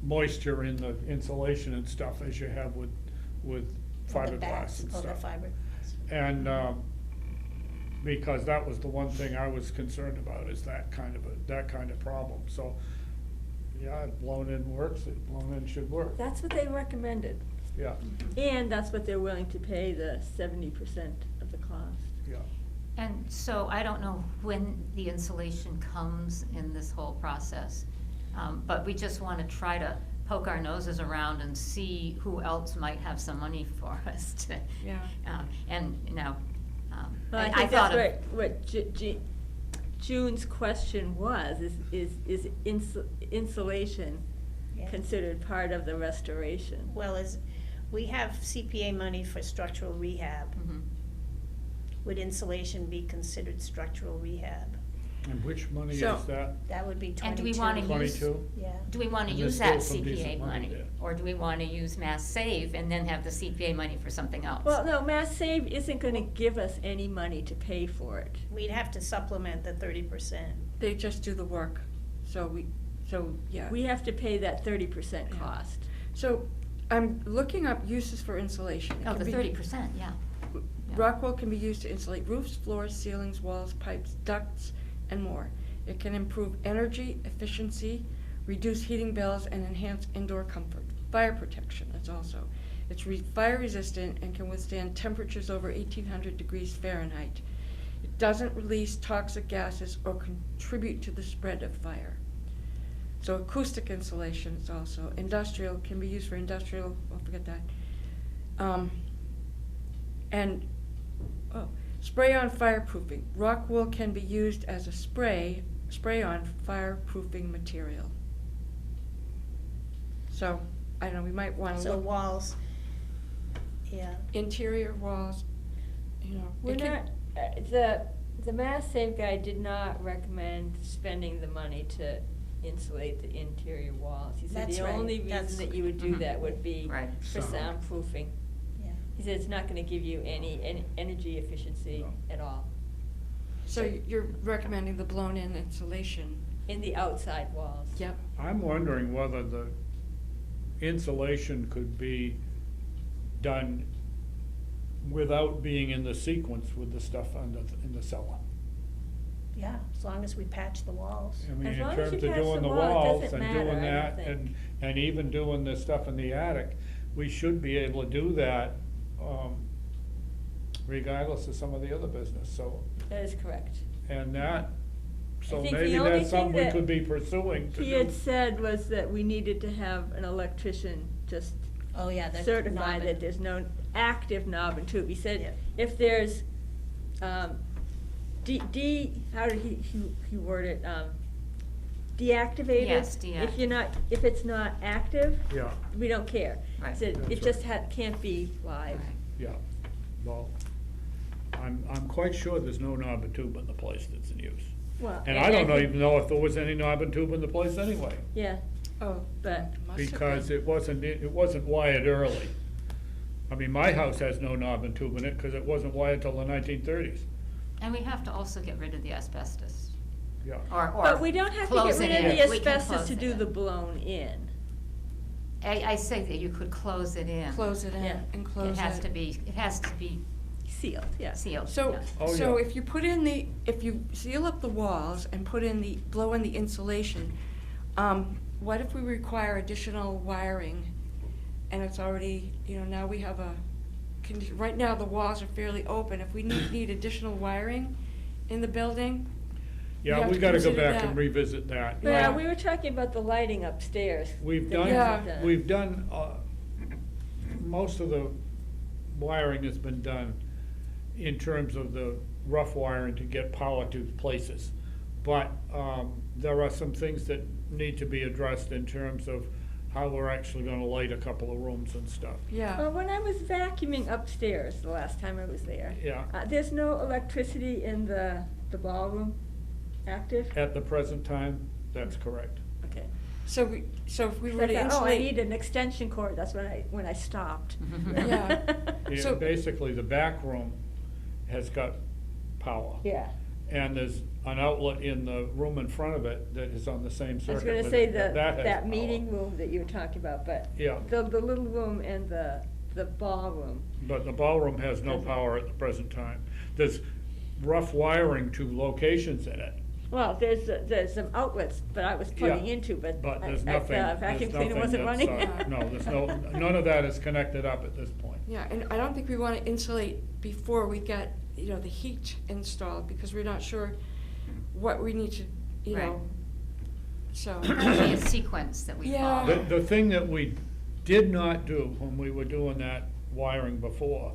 moisture in the insulation and stuff as you have with The fiberglass bats, and oh, the stuff. fiberglass. And, because that was the one thing I was concerned about, is that kind of problem, so, yeah, blown in works, blown in should work, That's what they recommended, yeah, and that's what they're willing to pay, the 70% of the cost. yeah. And so I don't know when the installation comes in this whole process, but we just want to try to poke our noses around and see who else might have some money for us to. Yeah. And, you know, Well, I I think thought that's of. what June's question was, is insulation Yeah. considered part of the restoration? Well, we have CPA money for structural rehab. Mhm. Would insulation be considered structural rehab? And which money is So- that? That would be 22. And do we want to use? 22? Yeah. Do we want to And there's use that still some CPA decent money money? there. Or do we want to use Mass Save and then have the CPA money for something else? Well, no, Mass Save isn't gonna give us any money to pay for it. We'd have to supplement the 30%. They just do the work, yeah. We have to pay that 30% Yeah. cost. So I'm looking up uses for insulation. It Oh, can the be- 30%, yeah. Yeah. Rockwool can be used to insulate roofs, floors, ceilings, walls, pipes, ducts, and more. It can improve energy efficiency, reduce heating bills, and enhance indoor comfort. Fire protection is also. It's fire resistant and can withstand temperatures over 1800 degrees Fahrenheit. It doesn't release toxic gases or contribute to the spread of fire. So acoustic insulation is also. Industrial, can be used for industrial, I'll forget that. Spray-on fireproofing. Rockwool can be used as a spray-on fireproofing material. So, I don't know, we might wanna So look, walls, yeah. interior walls, you know. We're it can- not, the Mass Save guy did not recommend spending the money to insulate the interior walls. He said That's the right. only That's- reason that you would do Mhm. that would be Right. for Sound. soundproofing. Yeah. He said it's not gonna give you any energy efficiency No. at all, So you're recommending the blown-in insulation? in the outside walls. Yep. I'm wondering whether the insulation could be done without being in the sequence with the stuff in the cellar. Yeah, as long as we patch the walls. I mean, As in long as terms you of patch doing the the wall, it walls doesn't and matter, doing I don't that, think. and even doing the stuff in the attic, we should be able to do that, regardless of some of the other business, so, That is correct. and that, so think the maybe only that's something thing we that could be pursuing to He had do. said was that we needed to have an electrician just Oh, yeah, the certify knob that and- there's no active knob and tube. He Yeah. said if there's, how did he word it, deactivated? Yes, If it's not active, Yeah, we don't care. Right. He said That's it just can't be live. Right. yeah, well, I'm quite sure there's no knob and tube in the place that's in use. Well, And I don't think- even know if there was any knob and tube in the place anyway, Yeah, Oh, but, must have because been. it wasn't wired early. I mean, my house has no knob and tube in it, cause it wasn't wired till the 1930s, And we have to also get rid of the asbestos, yeah. or but we don't have to get close rid it of in. the We can asbestos close to it do in. the blown in. I say that you could close it in. Close it in Yeah. and close it. It has to be Sealed, yeah. sealed, So, yeah. Oh, so yeah. if you seal up the walls and blow in the insulation, what if we require additional wiring? And it's already, now we have right now the walls are fairly open. If we need additional wiring in the building, Yeah, have we to gotta go consider back and that. revisit that. Yeah, Yeah. we were talking about the lighting upstairs. We've that done, Yeah. we've done, most of the wiring has been done in terms of the rough wiring to get power to places. But, there are some things that need to be addressed in terms of how we're actually gonna light a couple of rooms and stuff. Yeah. Well, when I was vacuuming upstairs the last time I was there. Yeah. There's no electricity in the ballroom active? At the present time, that's correct. Okay. So if we were to I thought, oh, I need insulate, an extension cord, that's when I stopped. Yeah. Yeah, So- basically, the back room has got power. Yeah. And there's an outlet in the room in front of it that is on the same I was circuit. gonna with say it, the, that has that power. meeting room that you were talking about, but Yeah. the little room and the ballroom. But the ballroom has no Doesn't. power at the present time. There's rough wiring to locations in it, Well, there's some outlets that I was plugging Yeah, into, but but there's the nothing, vacuum there's cleaner nothing wasn't that's, running. no, there's no, none of that is connected up at this point. yeah, and I don't think we wanna insulate before we get, the heat installed, because we're not sure what we need to, Right. So. Probably a sequence that we Yeah. follow. The thing that we did not do when we were doing that wiring before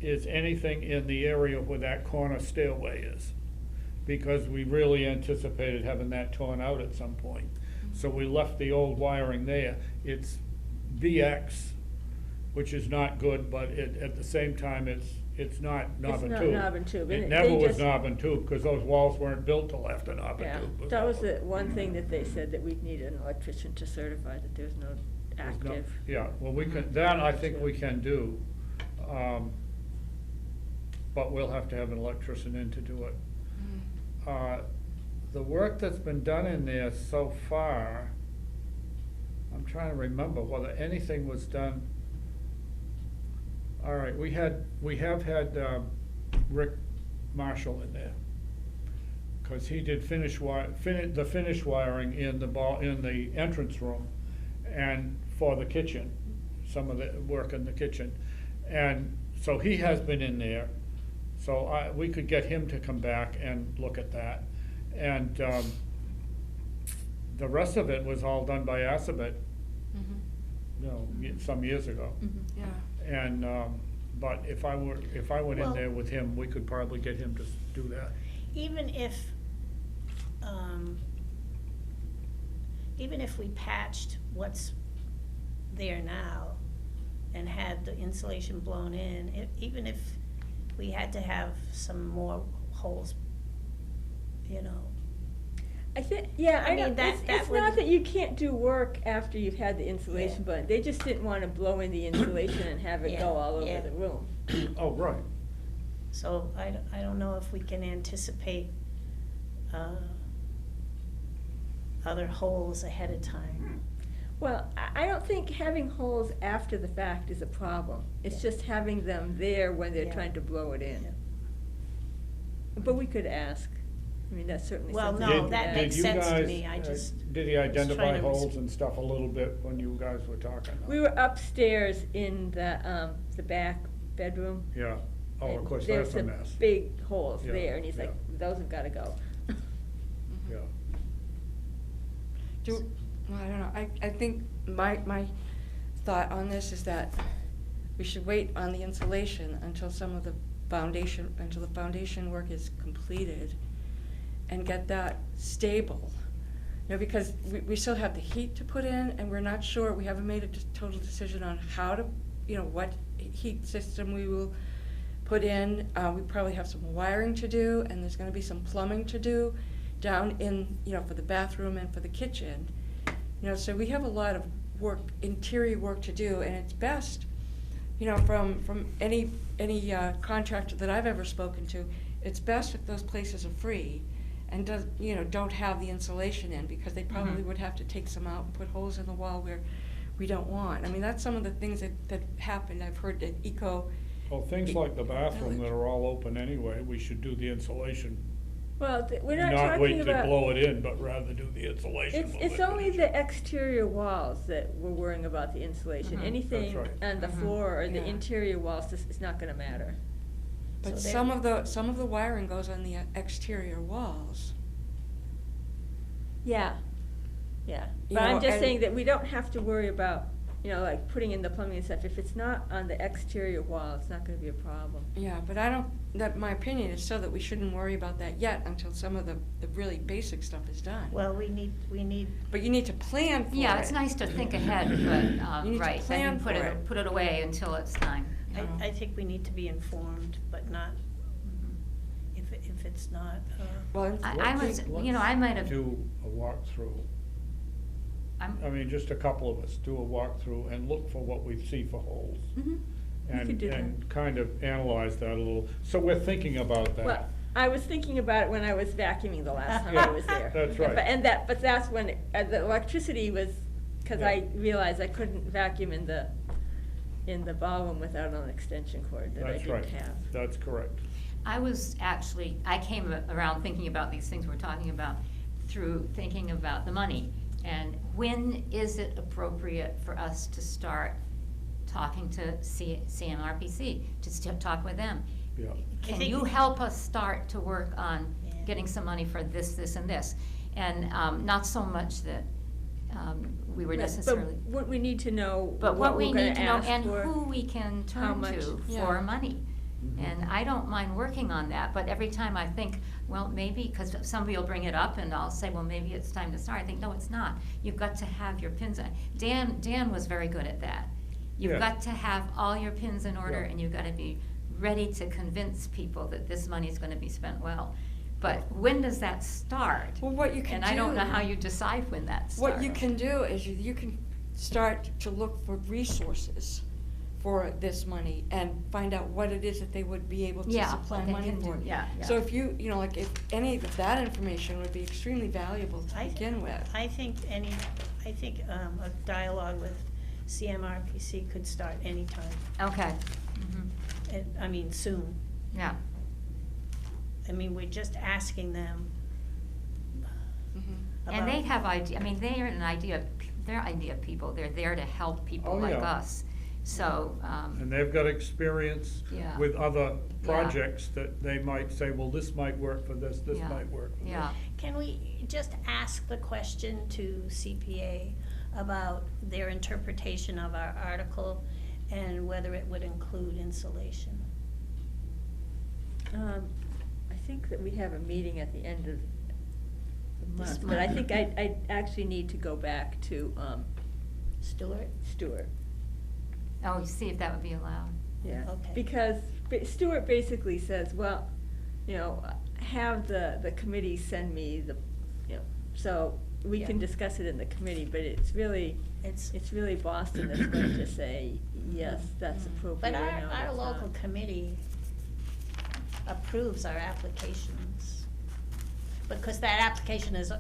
is anything in the area where that corner stairway is. Because we really anticipated having that torn out at some point. So we left the old wiring there. It's VX, which is not good, but at the same time, it's not knob and not tube. knob and tube, and It it- never they was just- knob and tube, because those walls weren't built till after knob Yeah, and tube. that was the one thing that they said, that we'd need an electrician to certify that there's no There's no- active. Yeah, well, we can, that I think we can do. But we'll have to have an electrician in to do it. The work that's been done in there so far, I'm trying to remember whether anything was done. All right, we have had Rick Marshall in there. Cause he did the finish wiring in the entrance room and for the kitchen, some of the work in the kitchen. And so he has been in there, so we could get him to come back and look at that. And, the rest of it was all done by Assabet, some years ago. Yeah. And, but if I went in Well- there with him, we could probably get him to do that. Even if we patched what's there now and had the insulation blown in, even if we had to have some more holes, I think, yeah, I I know, mean, that it's not would- that you can't do work after you've had the insulation Yeah. blown, they just didn't wanna blow in the insulation and have it Yeah, go all over yeah. the room. Oh, right. so I don't know if we can anticipate, other holes ahead of time. Well, I don't think having holes after the fact is a problem, it's Yeah. just having them there when they're Yeah. trying to blow it in. Yeah. But we could ask, I mean, that's certainly Well, something. no, we could that ask. makes Did you sense to guys, me, I just Did he was identify trying to holes and stuff a little bit when you guys were talking? We were upstairs in the back bedroom. Yeah, oh, of and course, there that's was a some mess, big holes Yeah, there, and he's like, yeah. those have gotta go. yeah. Well, I don't know, I think my thought on this is that we should wait on the insulation until until the foundation work is completed and get that stable. Because we still have the heat to put in, and we're not sure, we haven't made a total decision on how to, what heat system we will put in. We probably have some wiring to do, and there's gonna be some plumbing to do down in, for the bathroom and for the kitchen. So we have a lot of work, interior work to do, and it's best, from any contractor that I've ever spoken to, it's best if those places are free and don't have the insulation in, because they probably would have to take some out and put holes in the wall where we don't want. I mean, that's some of the things that happened, I've heard at Well, things like the bathroom Village. that are all open anyway, we should do the insulation. Well, we're not Not wait talking to about, blow it in, but rather do the insulation. when it's we only finish. the exterior walls that we're worrying about the insulation. Mhm. Anything That's right. on the Mhm. floor or the Yeah. interior walls, this is not gonna matter. But So some of the wiring goes on the exterior walls. Yeah, yeah. You But I'm know, just and- saying that we don't have to worry about you know, like putting in the plumbing and stuff, if it's not on the exterior wall, it's not gonna be a problem. Yeah, but I don't, that, my opinion is still that we shouldn't worry about that yet until some of the really basic stuff is done. Well, we need, But you need to plan for it. Yeah, it's nice to think ahead, but, You need to right, plan then for it. put it away until it's time. No. I think we need to be informed, but not, if it's not, Well, I was, you know, I might have, Do a walkthrough. I mean, just a couple of us do a walkthrough and look for what we see for holes. Mhm. We could And, do that. and kind of analyze that a little, so we're thinking about Well, that. I was thinking about it when I was vacuuming the last time Yeah, I was there. that's right. But that's when, the electricity was, cause I Yeah. realized I couldn't vacuum in the ballroom without an extension cord that I That's didn't right, have. that's correct. I came around thinking about these things we're talking about through thinking about the money. And when is it appropriate for us to start talking to CMRPC, to talk with them? Yeah. Can think- you help us start to work on Yeah. getting some money for this, this, and this? And not so much that we were Right, necessarily, But what we need to know, but what what we're we gonna need to know ask and for. who we can how turn much- to Yeah. for money. Mhm. And I don't mind working on that, but every time I think, well, maybe, because somebody will bring it up and I'll say, well, maybe it's time to start. I think, no, it's not. You've got to have your pins on. Dan was very good at that. You've Yeah. got to have all your pins in order Yeah. and you've got to be ready to convince people that this money is gonna be spent well. But when does that start? well, what you can And do. I don't know how you decide when that starts. What you can do is you can start to look for resources for this money and find out what it is that they would be able to Yeah, supply what they money can do, for. yeah, So yeah. if you know, like, if any of that information would be extremely valuable to I th- begin with. I think a dialogue with CMRPC could start anytime, Okay. Mhm. I mean, soon. Yeah. I mean, we're just asking them Mhm. about. And they have idea, I mean, they're they're idea people, they're there to help people Oh, like yeah. us. So, And they've got experience Yeah. with other Yeah. projects that they might say, well, this might work for this yeah, might work for this. yeah. Can we just ask the question to CPA about their interpretation of our article and whether it would include insulation? I think that we have a meeting at the end of the This month, but I month. think I actually need to go back to, Stuart? Stuart. Oh, you see if that would be allowed. Yeah, Okay. because Stuart basically says, well, you know, have the committee send me the, you know, so we can Yeah. discuss it in the committee, but it's really Boston that's going to say, yes, that's appropriate. But or no, our that's local not. committee approves our applications. Because that application is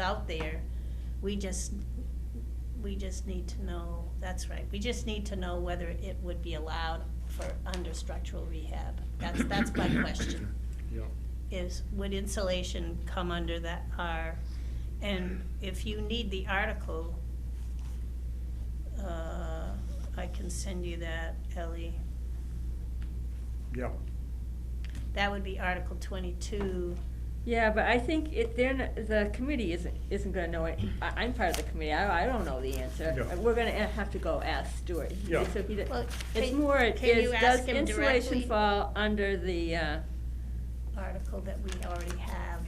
out there, we just need to know, that's right, we just need to know whether it would be allowed for under structural rehab. That's my question, Yeah. is would insulation come under that, and if you need the article, I can send you that, Ellie. Yeah. That would be Article 22. Yeah, but I think the committee isn't gonna know it. I'm part of the committee, I don't know the answer. Yeah. We're gonna have to go ask Stuart. Yeah. So he d- Well, It's can- more, can you does ask him insulation directly? fall under the, Article that we already have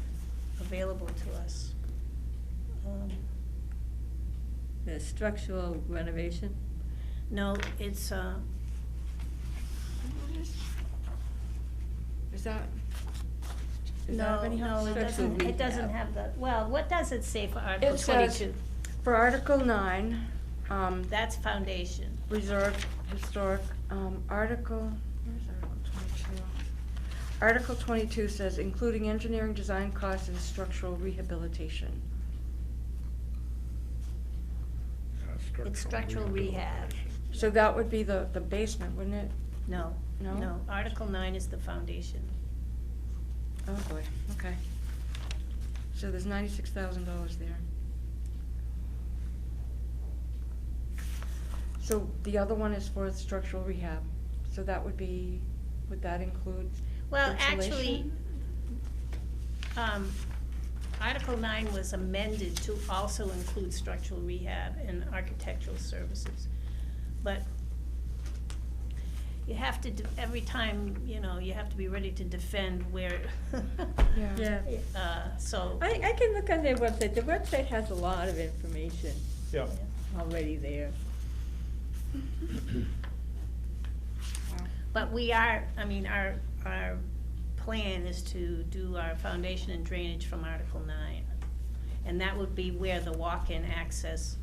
available to us. the structural renovation? No, it's, Is that? Does that no, have any help? it Structural doesn't rehab. have the, well, what does it say for Article It says, 22? for Article 9, That's foundation. reserved historic, Article, where's Article 22? Article 22 says, including engineering design costs and structural rehabilitation. It's structural rehab. So that would be the basement, wouldn't it? No, No? no, Article 9 is the foundation. Oh, boy, okay. So there's $96,000 there. So the other one is for structural rehab, so that would that include Well, actually, insulation? Article 9 was amended to also include structural rehab and architectural services. But you have to, every time, you know, you have to be ready to defend where, Yeah. so. I can look on their website. The website has a lot of information Yeah. already there. But we are, I mean, our plan is to do our foundation and drainage from Article 9. And that would be where the walk-in access,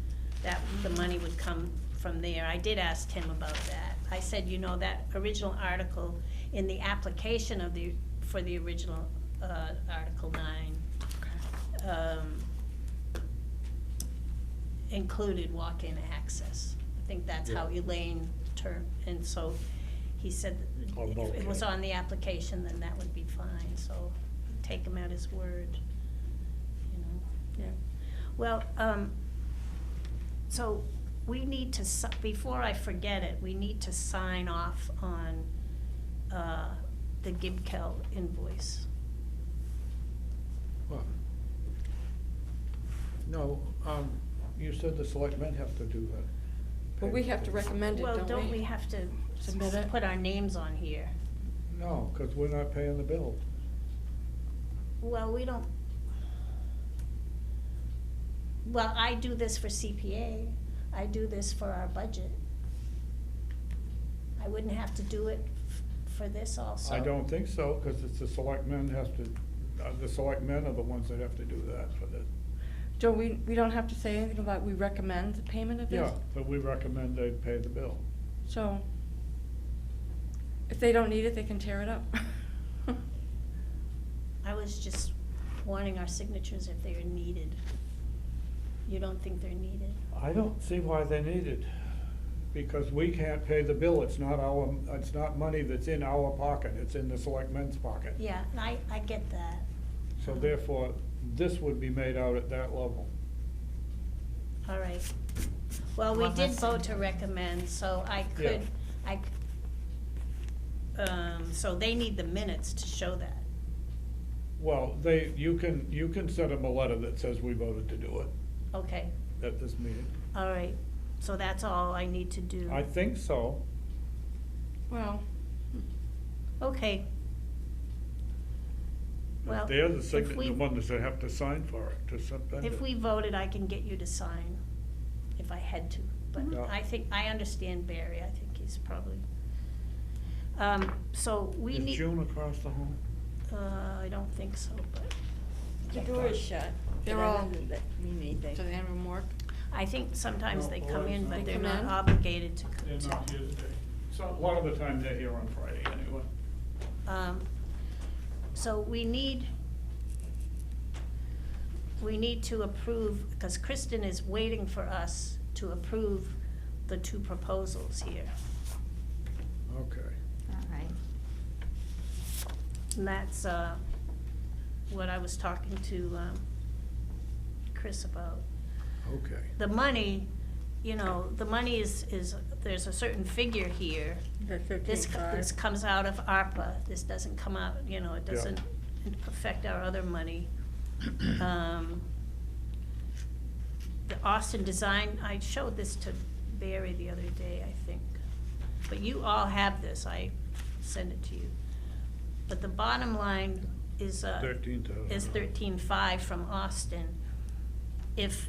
that the money would come from there. I did ask Tim about that. I said, you know, that original article in the application of for the original, Article 9, included walk-in access. I think that's how Yeah. Elaine termed, and so he said that Oh, if it was okay. on the application, then that would be fine, so take him at his word, you know. Yeah. Well, so we need to, before I forget it, we need to sign off on, the Gibkel invoice. What? No, you said the selectmen have to do that. But we have to recommend it, Well, don't we? don't we have to Submit it? put our names on here? No, because we're not paying the bill. Well, we don't. Well, I do this for CPA, I do this for our budget. I wouldn't have to do it for this also. I don't think so, because it's the selectmen have to, the selectmen are the ones that have to do that for the, Don't we don't have to say anything about we recommend the payment of this? yeah, but we recommend they pay the bill. So, if they don't need it, they can tear it up. I was just wanting our signatures if they are needed. You don't think they're needed? I don't see why they need it, because we can't pay the bill, it's not money that's in our pocket, it's in the selectmen's pocket. Yeah, and I get that. So therefore, this would be made out at that level. All right. Well, we Well, did that's- vote to recommend, so I could, so they need the minutes to show that. Well, you can send them a letter that says we voted to do it Okay, at this meeting. all right. So that's all I need to do. I think so. Well, Okay. Well, They're the if we- ones that have to sign for it, to submit it. If we voted, I can get you to sign, if I had to, but Yeah. I think, I understand Barry, I think he's probably, so we Is need. June across the hall? I don't think so, but The door is shut. They're but that all- doesn't mean anything. to the end of work. I think sometimes No, they oh, come in, it's but not. they're They come not in? obligated to. They're not here today. So, a lot of the time they're here on Friday anyway. So we need to approve, because Kristen is waiting for us to approve the two proposals here. Okay. All right. And that's, what I was talking to, Chris about. Okay. The money, you know, the money is, there's a certain figure here. The This 13.5. comes out of ARPA, this doesn't come out, you know, it doesn't affect our other money. The Austin Design, I showed this to Barry the other day, I think. But you all have this, I sent it to you. But the bottom line is, 13,000. is 13.5 from Austin. If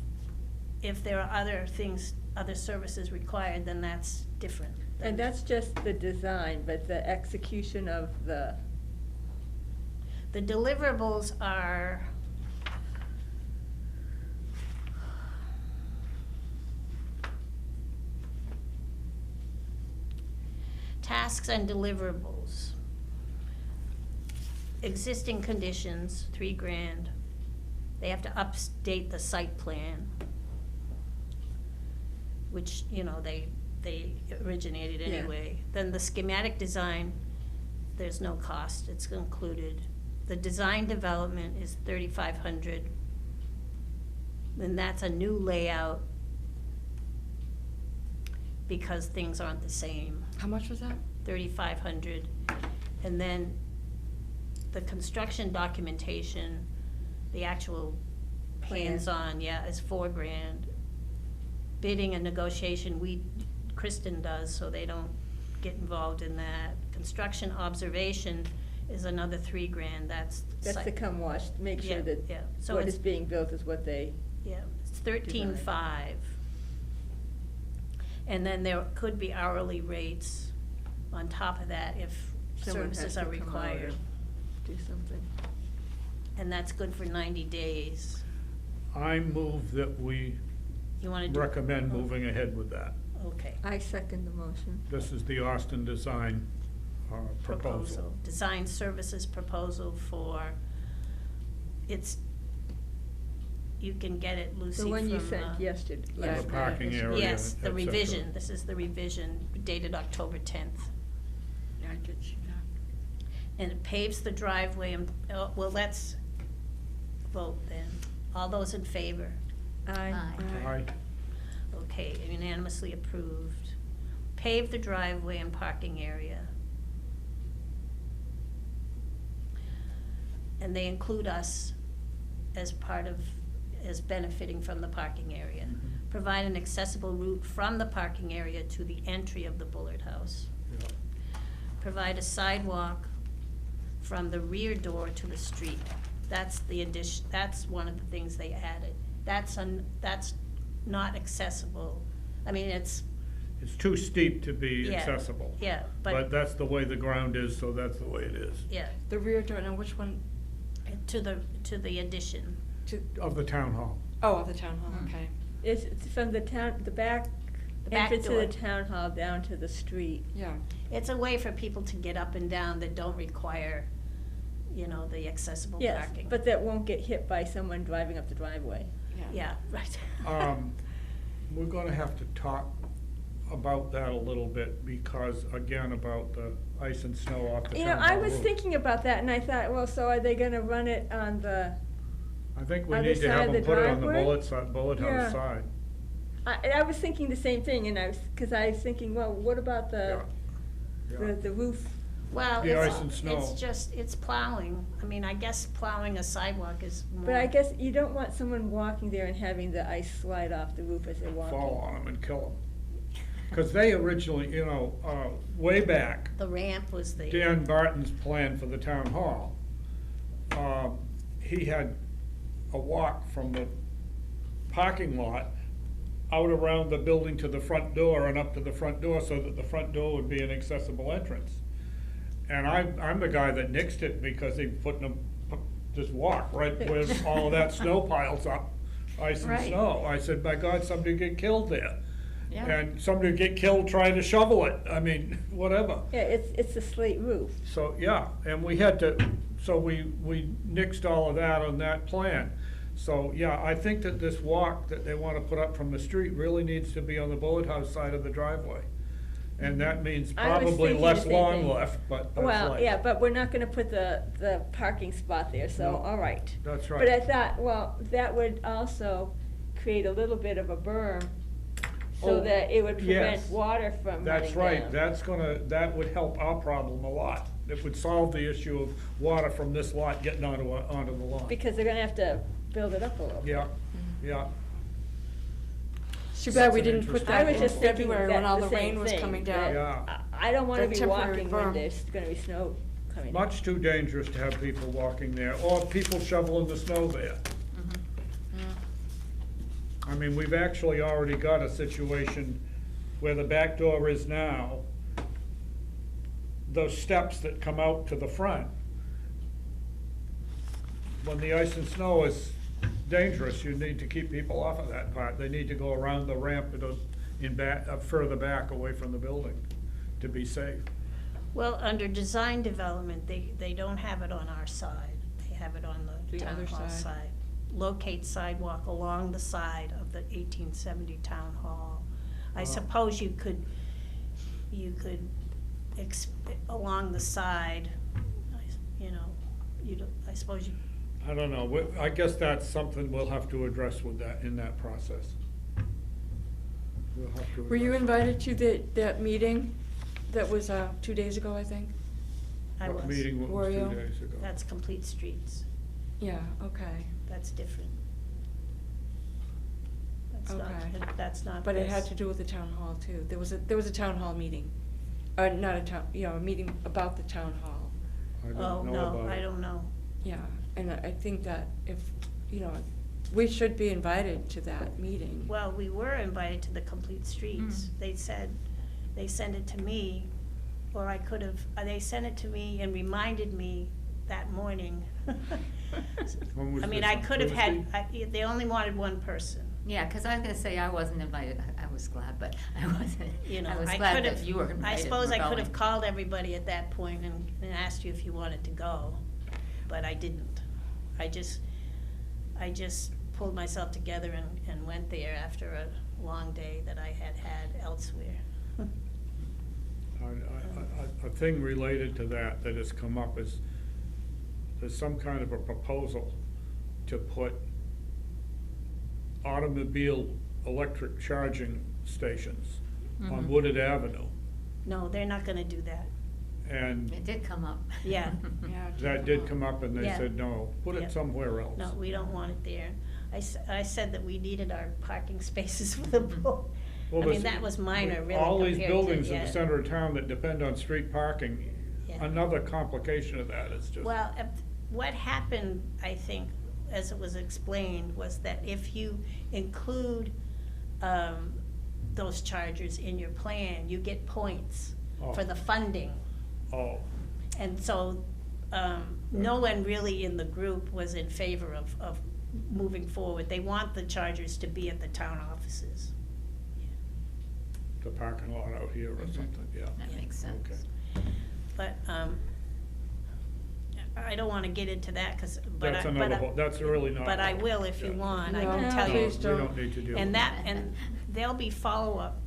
there are other things, other services required, then that's different. And that's just the design, but the execution of the, The deliverables are, tasks and deliverables. Existing conditions, $3,000. They have to update the site plan, which, you know, they originated Yeah. anyway. Then the schematic design, there's no cost, it's included. The design development is $3,500. Then that's a new layout because things aren't the same. How much was that? 3,500. And then the construction documentation the actual Plan. hands-on, yeah, is $4,000. Bidding and negotiation, Kristen does, so they don't get involved in that. Construction observation is another $3,000, that's. That's to site- come watch, make Yeah, sure that yeah. So what it's- is being built is what they, Yeah, it's 13.5. And then there could be hourly rates on top of that if someone has services to are come out required. and do something. And that's good for 90 days. I move that we You wanna do? recommend moving ahead with that. Okay. I second the motion. This is the Austin Design proposal. Design services proposal for, you can get it, Lucy, The one you from, sent yesterday. The last night. parking area. Yes, the et cetera. revision, this is the revision dated October 10th. Yeah, I did see that. And it paves the driveway and, well, let's vote then. All those in favor? Aye. Aye. Okay, unanimously approved. Pave the driveway and parking area. And they include us as part of, as benefiting from the parking area. Mhm. Provide an accessible route from the parking area to the entry of the Bullard House. Yeah. Provide a sidewalk from the rear door to the street. That's the addition, that's one of the things they added. That's not accessible. I mean, it's, It's too steep to be Yeah, accessible. yeah, But but, that's the way the ground is, so that's the way it is. yeah, The rear door, now which one? to the addition. Of the town hall. Oh, of the town hall, Mm. okay. It's from the town, the back The back entrance of the door. town hall down to the street. Yeah. It's a way for people to get up and down that don't require, the accessible Yes, parking. but that won't get hit by someone driving up the driveway. Yeah, right. We're gonna have to talk about that a little bit, because again, about the ice and snow off the You town know, hall I was roof. thinking about that and I thought, well, so are they gonna run it on the, I think we other need to side have of them the put it on the driveway? bullet Yeah. house side. I was thinking the same thing and cause I was thinking, well, what about Yeah. Yeah. the roof? Well, The ice and it's snow. just, it's plowing. I mean, I guess plowing a sidewalk is more. But I guess you don't want someone walking there and having the ice slide off the roof as they're walking. Fall on them and kill them. Because they originally, way back, The ramp was the. Dan Barton's plan for the town hall, he had a walk from the parking lot out around the building to the front door and up to the front door, so that the front door would be an accessible entrance. And I'm the guy that nixed it, because they put this walk right where all of that snow piles up, ice and Right. snow. I said, my God, somebody would get killed there. Yeah. And somebody would get killed trying to shovel it, I mean, whatever. Yeah, it's a slate roof. So, yeah, and we had to, so we nixed all of that on that plan. So, yeah, I think that this walk that they wanna put up from the street really needs to be on the Bullet House side of the driveway. And that means I was probably thinking less the same lawn thing. left, but that's Well, life. yeah, but we're not gonna put the parking spot there, so, No. all right. That's But I right. thought, well, that would also create a little bit of a berm, so Oh, that it would prevent yes. water from running That's right, down. that would help our problem a lot. It would solve the issue of water from this lot getting onto the lawn. Because they're gonna have to build it up a little bit. Yeah, yeah. It's too bad we That's an didn't put interesting I that was in just thinking February when that all the the same rain was thing, coming that- down. Yeah. I don't wanna The be temporary walking when berm. there's gonna be snow coming. Much too dangerous to have people walking there, or people shoveling the snow there. I mean, we've actually already got a situation where the back door is now, those steps that come out to the front. When the ice and snow is dangerous, you need to keep people off of that part. They need to go around the ramp further back away from the building to be safe. Well, under design development, they don't have it on our side. They have it on the The town other hall side. side. Locate sidewalk along the side of the 1870 town hall. I Oh. suppose you could along the side, I suppose you, I don't know, I guess that's something we'll have to address with that, in that process. We'll have to Were you address- invited to that meeting that was 2 days ago, I think? I was. What meeting Were was you? 2 days ago? That's Complete Streets. Yeah, okay. That's different. Okay. That's not But it had this. to do with the town hall too. There was a town hall meeting. Not a town, a meeting about the town hall. I Oh, don't know no, about I it. don't know. Yeah, and I think that if, we should be invited to that meeting. Well, we were invited to the Complete Streets. Mm. They said, they sent it to me, or I could have, they sent it to me and reminded me that morning. When was I mean, this, I on could have had, Tuesday? they only wanted one person. Yeah, because I was gonna say I wasn't invited. I was glad, but I wasn't. You know, I was I glad could that have, you were invited. I and suppose were I could going. have called everybody at that point and asked you if you wanted to go, but I didn't. I just pulled myself together and went there after a long day that I had had elsewhere. A thing related to that has come up is, there's some kind of a proposal to put automobile electric charging stations on Mhm. Wooded Avenue. No, they're not gonna do that. And It did come up. Yeah. Yeah, it that did come up and they Yeah. said, no, put Yeah. it somewhere else. No, we don't want it there. I said that we needed our parking spaces for the boat. Well, I mean, this- that was minor, really, All these compared to- buildings in yeah. the center of town that depend on street parking, Yeah. another complication of that is just. Well, what happened, I think, as it was explained, was that if you include those chargers in your plan, you get points for Oh. the funding. Oh, And so, no one really in the group was in favor of moving forward. They want the chargers to be at the town offices. the parking lot out here or Mhm. something, yeah. That makes sense. Okay. But, I don't wanna get into that, That's another, that's really not. But I will if you Yeah. want, I No, can no, tell you. please We don't. don't need to deal with And that. and there'll be follow-up,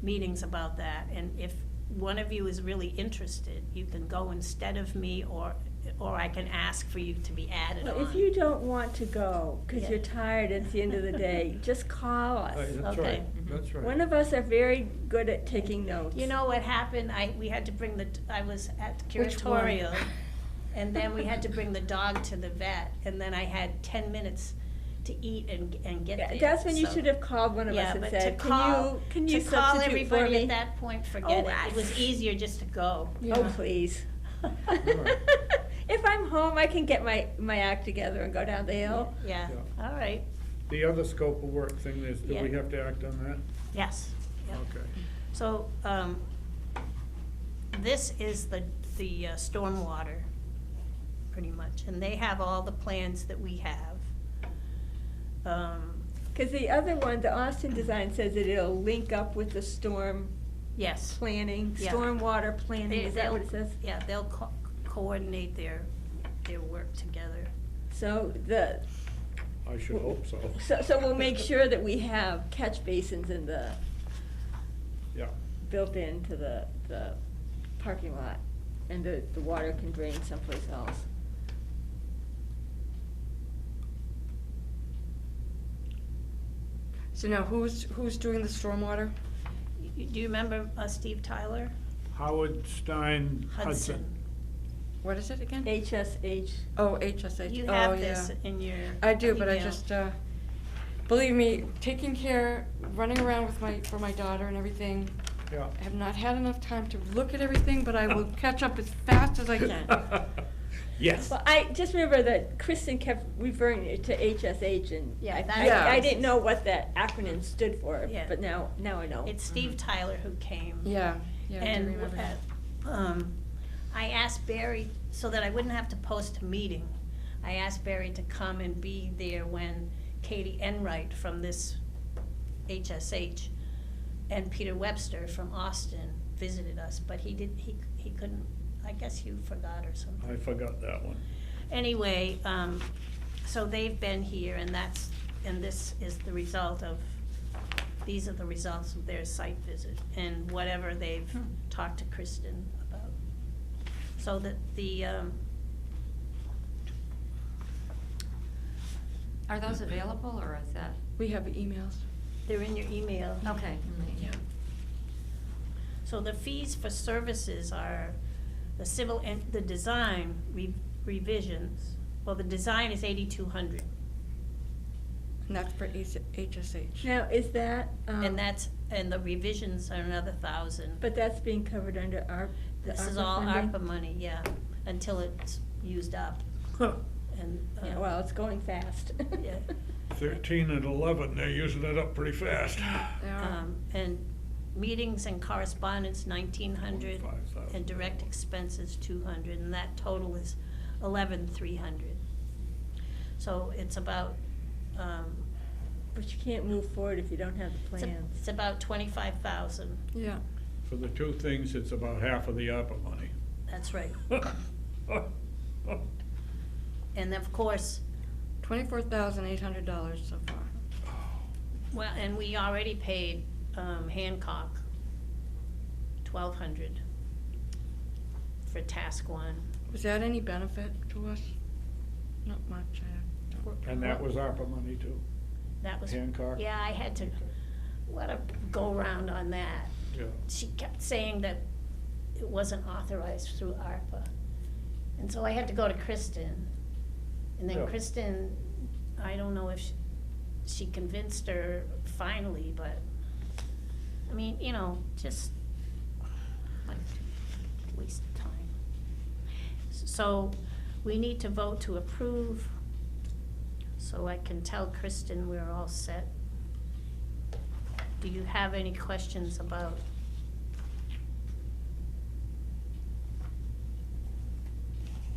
meetings about that, and if one of you is really interested, you can go instead of me, or I can ask for you to be added on. Well, if you don't want to go, because Yeah. you're tired at the end of the day, just call us. That's Okay. right, that's right. One of us are very good at taking notes. You know what happened, we had to bring I was at Which one? curatorial, and then we had to bring the dog to the vet, and then I had 10 minutes to eat and get Yeah, there. that's when you so- should have called one of Yeah, us and but to said, call, can you to call substitute for everybody me? at that point, forget Oh, it. It was easier just to go. Oh, Yeah. please. right. If I'm home, I can get my act together and go down the hill. Yeah, Yeah. all right, The other scope of work thing is, do we Yeah. have to act on that? yes. Yep. Okay. So, this is the stormwater, pretty much, and they have all the plans that we have. Because the other one, the Austin design says that it'll link up with the storm Yes. planning, Yeah. stormwater planning, is that what it says? Yeah, they'll coordinate their work together. So I should hope so. so we'll make sure that we have catch basins in Yeah. built into the parking lot, and the water can drain someplace else. So now, who's doing the stormwater? Do you remember Steve Tyler? Howard Stein Hudson. What is it again? HSH. Oh, HSH. You Oh, have yeah. this in your I do, but I email. just, believe me, taking care, running around with for my daughter and everything, Yeah. I have not had enough time to look at everything, but I will catch up as fast as I can. Yes. Well, I just remember that Kristen kept referring it to HSH, and Yeah, I that's- didn't know what that acronym stood for, Yeah. but now I know. It's Steve Tyler who came. Yeah, yeah, I do And remember that. I asked Barry, so that I wouldn't have to post a meeting, I asked Barry to come and be there when Katie Enright from this HSH and Peter Webster from Austin visited us, but he couldn't, I guess you forgot or something. I forgot that one. Anyway, so they've been here, and this is the result of, these are the results of their site visit, and whatever they've talked to Kristen about. So that Are those available, or is that, We have emails. they're in your email. okay. Yeah. So the fees for services are the civil and the design, revisions, well, the design is 8,200. And that's for HSH. Now, is that, And the revisions are another 1,000. but that's being covered under the This is ARPA all funding? ARPA money, yeah, until it's used up. And, Yeah, well, it's going fast. Yeah. 13 and 11, they're using it up pretty fast. They are. And meetings and correspondence, 1,900, 5,000. and direct expenses, 200, and that total is 11,300. So it's about, But you can't move forward if you don't have the plans. it's about 25,000, Yeah, For the two things, it's about half of the ARPA money. that's right. And of course, $24,800 so far. well, and we already paid Hancock 1,200 for task one. Was that any benefit to us? Not much, I don't. And that was ARPA money too. That was. Hancock? Yeah, I had to let her go around on that. Yeah. She kept saying that it wasn't authorized through ARPA. And so I had to go to Kristen. And then Yeah. Kristen, I don't know if she convinced her finally, but, I mean, you know, just like waste of time. So we need to vote to approve, so I can tell Kristen we're all set. Do you have any questions about?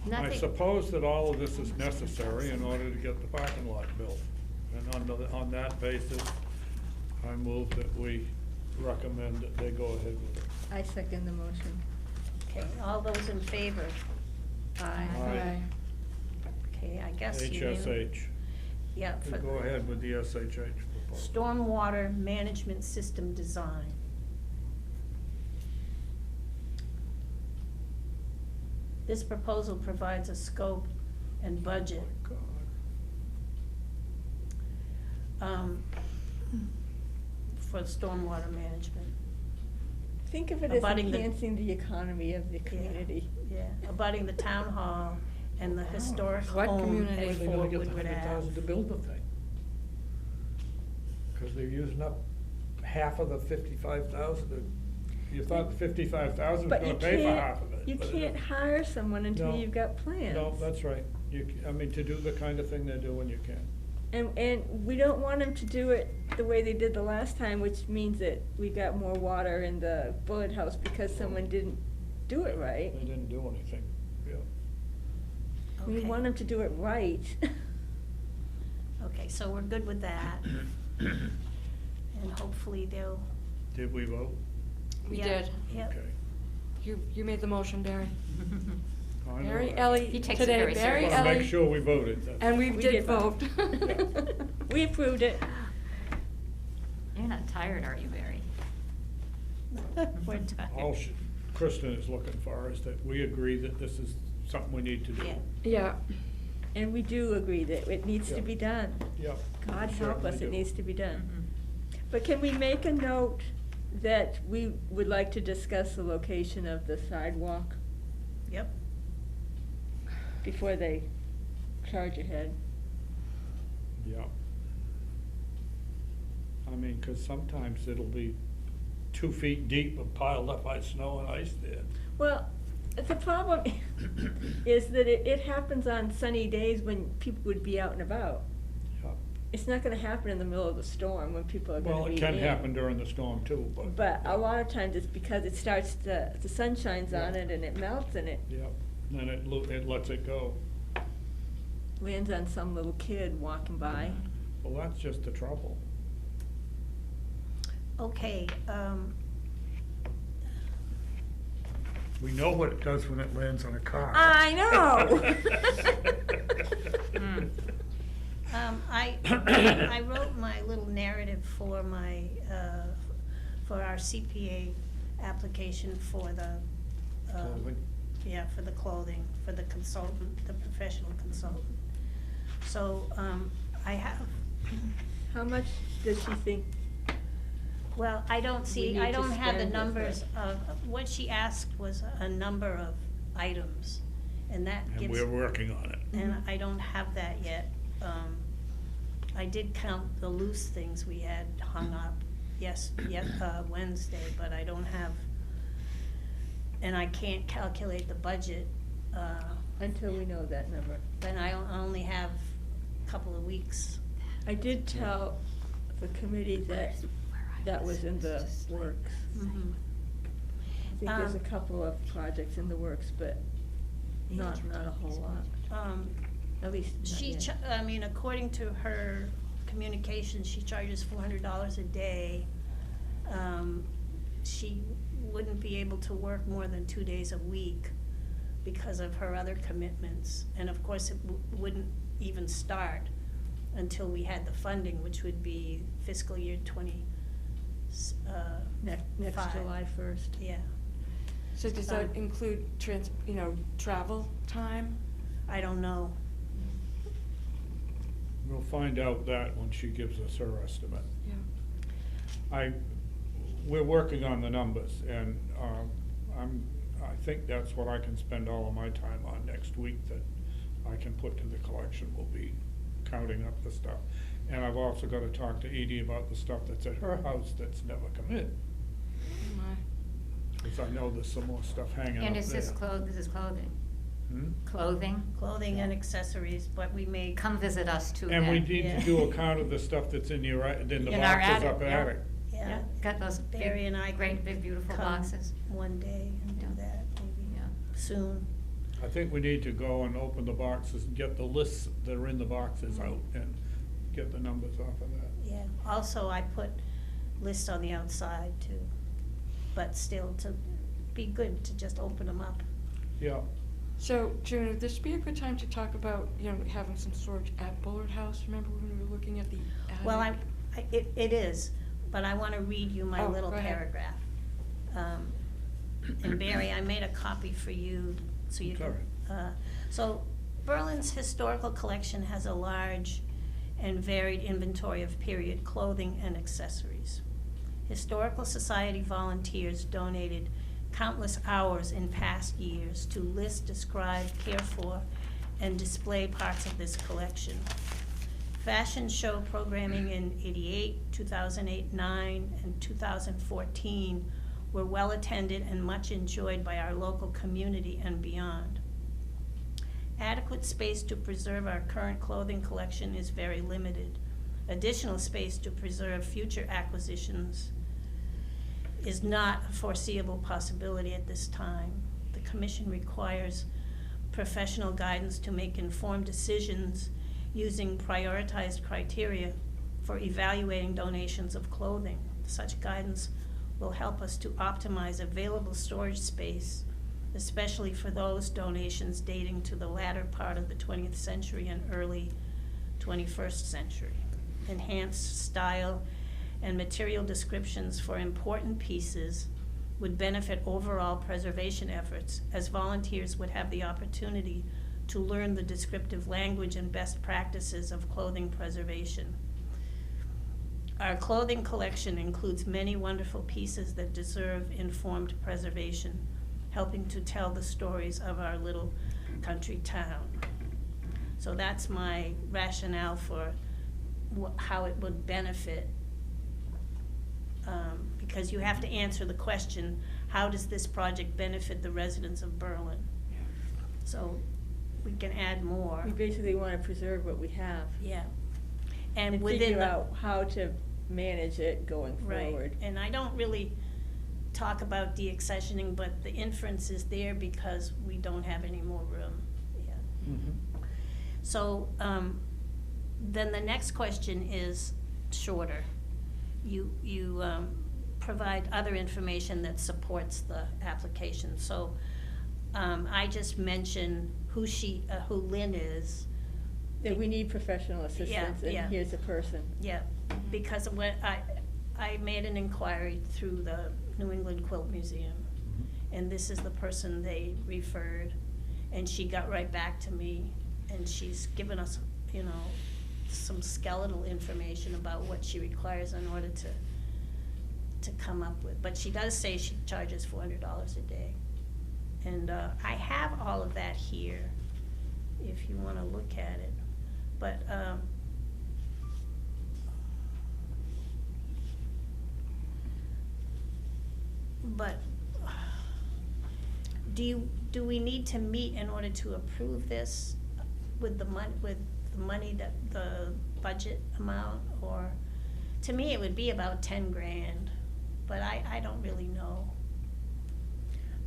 I Nothing. suppose that all of this is necessary in order to get the parking lot built. And on that basis, I move that we recommend that they go ahead with it. I second the motion. Okay, all those in favor? Aye. Aye. Okay, I guess you. HSH. Yeah, We for go ahead with the SHH proposal. stormwater management system design. This proposal provides a scope and budget God. For stormwater management. Think of it as Abutting the- enhancing the economy of the community. Yeah, abutting the town hall and the historic What home community? at Where are they gonna get the Fort Woodward 100,000 Ave. to build the thing? Because they're using up half of the 55,000. You thought the 55,000 was But gonna you pay for can't, half of it. you but it can't isn't. hire someone until No. you've got plans. No, that's right. I mean, to do the kind of thing they're doing, you can. And we don't want them to do it the way they did the last time, which means that we got more water in the bullet house because someone didn't do it right. They didn't do anything, yeah. We Okay. want them to do it right. Okay, so we're good with that, and hopefully they'll. Did we vote? We Yeah, did. Yep. Okay. You made the motion, Barry. I know Barry, that. Ellie, He takes it today, very Barry, seriously. Wanna make Ellie, sure we voted. that's- and we We did did vote. vote. We approved it. You're not tired, are you, Barry? We're tired. All Kristen is looking for is that we agree that this is something we need to do. Yeah. Yeah, And we do agree that it needs to Yeah. be done. Yep. God we help us, certainly it do. needs to be done. Mhm. But can we make a note that we would like to discuss the location of the sidewalk Yep. before they charge ahead? Yeah. I mean, 'cause sometimes it'll be 2 feet deep of piled up by snow and ice there. Well, the problem is that it happens on sunny days when people would be out and about. Yeah. It's not gonna happen in the middle of the storm when people are gonna Well, be it can in. happen during the storm too, but. But a lot of times it's because it starts to, the sun shines on Yeah. it and it melts and it Yeah, then it lets it go. lands on some little kid walking by. Well, that's just the trouble. Okay, We know what it does when it lands on a car. I know. Mm. I wrote my little narrative for my, for our CPA application for the, Clothing. yeah, for the clothing, for the consultant, the professional consultant. So, I have, How much does she think? well, I don't We see, need I to don't have the spend this numbers of, what she asked was a number of items. And that And gives. we're working on it. And I don't have that yet. I did count the loose things we had hung up Wednesday, but I don't have, and I can't calculate the budget, Until we know that number. then I only have a couple of weeks. I did tell the committee that that was in the works. Mhm. I think there's a couple of projects in the works, but not a whole lot, at least not She, yet. I mean, according to her communications, she charges $400 a day. She wouldn't be able to work more than 2 days a week because of her other commitments. And of course, it wouldn't even start until we had the funding, which would be fiscal year 20, Next five. July 1st. Yeah, So does that include travel time? I don't know. We'll find out that when she gives us her estimate. Yeah. We're working on the numbers, and I think that's what I can spend all of my time on next week, that I can put to the collection. We'll be counting up the stuff. And I've also got to talk to Edie about the stuff that's at her house that's never come in, Oh my. because I know there's some more stuff hanging up there. And is this clothing? Hmm? Clothing? Clothing and accessories, but we may. Come visit us too And we then. need Yeah. to do a count of the stuff that's in the In boxes our attic, up yeah. attic. Yeah, Got those Barry and I big, great, could big, beautiful come boxes. one day and do Yeah. that, maybe Yeah. soon. I think we need to go and open the boxes and get the lists that are in the boxes out and get the numbers off of that. Yeah, also I put lists on the outside too, but still to be good to just open them up. Yeah, So, June, would this be a good time to talk about, having some storage at Bullard House? Remember when we were looking at the attic? Well, it is, but I wanna read you my Oh, little go ahead. paragraph. And Barry, I made a copy for you, so you can. Sorry. So Berlin's historical collection has a large and varied inventory of period clothing and accessories. Historical Society volunteers donated countless hours in past years to list, describe, care for, and display parts of this collection. Fashion show programming in '88, 2008, 9, and 2014 were well attended and much enjoyed by our local community and beyond. Adequate space to preserve our current clothing collection is very limited. Additional space to preserve future acquisitions is not a foreseeable possibility at this time. The commission requires professional guidance to make informed decisions using prioritized criteria for evaluating donations of clothing. Such guidance will help us to optimize available storage space, especially for those donations dating to the latter part of the 20th century and early 21st century. Enhanced style and material descriptions for important pieces would benefit overall preservation efforts, as volunteers would have the opportunity to learn the descriptive language and best practices of clothing preservation. Our clothing collection includes many wonderful pieces that deserve informed preservation, helping to tell the stories of our little country town. So that's my rationale for how it would benefit, because you have to answer the question, how does this project benefit the residents of Berlin? So we can add more. We basically wanna preserve what we have. Yeah. And And within figure the. out how to manage it going Right, forward. and I don't really talk about deaccessioning, but the inference is there because we don't have any more room, yeah. Mhm. So, then the next question is shorter. You provide other information that supports the application, so, I just mentioned who Lynn is. That we need professional assistance, yeah. and here's a person. Yeah, because when I made an inquiry through the New England Quilt Museum, and this is the person they referred, and she got right back to me, and she's given us, some skeletal information about what she requires in order to come up with. But she does say she charges $400 a day. And I have all of that here, if you wanna look at it. But do we need to meet in order to approve this with the money that, the budget amount? Or, to me, it would be about 10 grand, but I don't really know.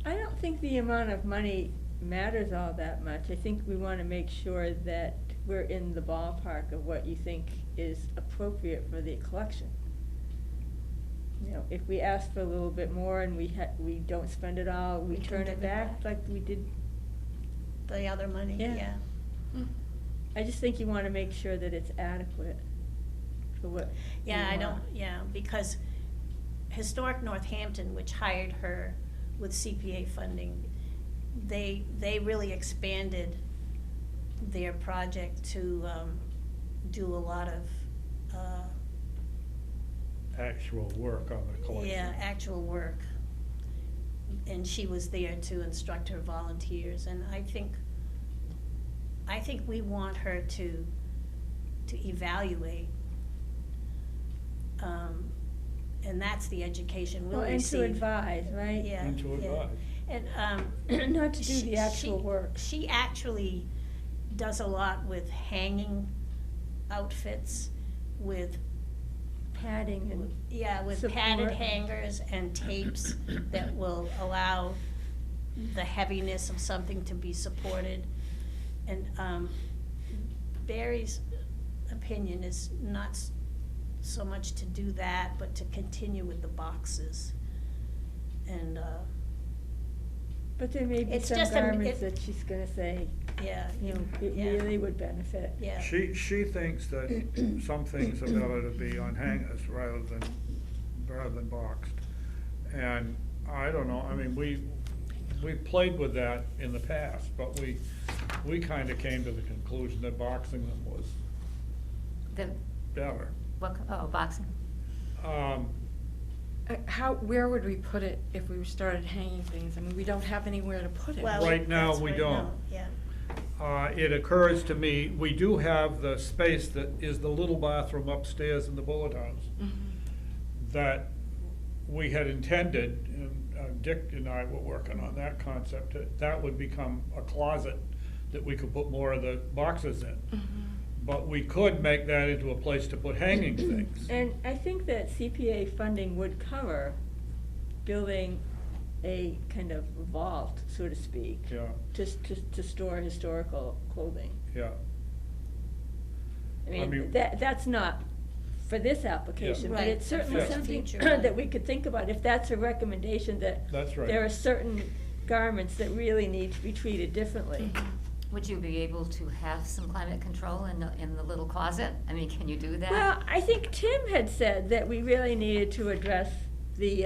I don't think the amount of money matters all that much. I think we wanna make sure that we're in the ballpark of what you think is appropriate for the collection. You know, if we ask for a little bit more and we don't spend it all, we We can turn give it it back back. like we did. The other money, Yeah. yeah. I just think you wanna make sure that it's adequate for what you Yeah, I don't, want. yeah, because Historic Northampton, which hired her with CPA funding, they really expanded their project to, do a lot of, Actual work on the collection. yeah, actual work. And she was there to instruct her volunteers, and I think we want her to evaluate. And that's the education we'll Well, and receive. to advise, right? Yeah. And to yeah. advise. And, Not to do the actual work. She actually does a lot with hanging outfits, with, Padding and. yeah, with padded Support. hangers and tapes that will allow the heaviness of something to be supported. And, Barry's opinion is not so much to do that, but to continue with the boxes. And, But there may be It's some just a- garments it- that she's gonna say, yeah, you know, it yeah. really would benefit. Yeah. She thinks that some things are better to be on hangers rather than boxed. And I don't know, I mean, we played with that in the past, but we kinda came to the conclusion that boxing them was The, better. boxing. Where would we put it if we started hanging things? I mean, we don't have anywhere to put it. Well, Right now, that's we right don't. now, yeah. It occurs to me, we do have the space that is the little bathroom upstairs in the bullet house Mhm. that we had intended, and Dick and I were working on that concept, that would become a closet that we could put more of the boxes in. Mhm. But we could make that into a place to put hanging things. And I think that CPA funding would cover building a kind of vault, so to speak. Yeah, To store historical clothing. yeah. I I mean- mean, that's not for this application, but Right, it's certainly for something future. that we could think about, if that's a recommendation that That's right. there are certain garments that really need to be treated differently. Would you be able to have some climate control in the little closet? I mean, can you do that? Well, I think Tim had said that we really needed to address the,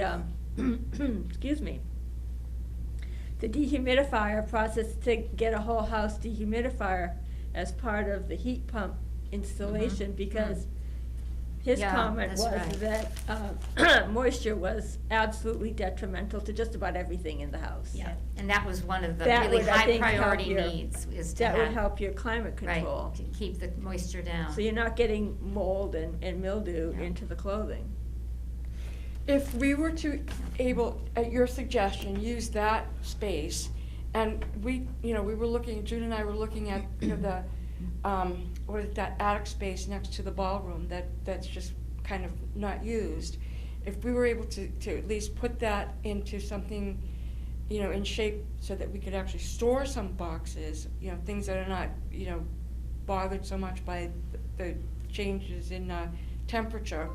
excuse me, the dehumidifier process, to get a whole house dehumidifier as part of the heat pump installation, Mhm. because his Yeah, comment that's was right. that moisture was absolutely detrimental to just about everything in the house. Yeah. And that was one of the That really would, I high think, help priority your- needs, is to That would have- help your climate Right, control. to keep the moisture down. So you're not getting mold and mildew Yeah. into the clothing. If we were to able, at your suggestion, use that space, and we were looking, June and I were looking at, the, that attic space next to the ballroom, that's just kind of not used. If we were able to at least put that into something, in shape, so that we could actually store some boxes, things that are not, bothered so much by the changes in, temperature,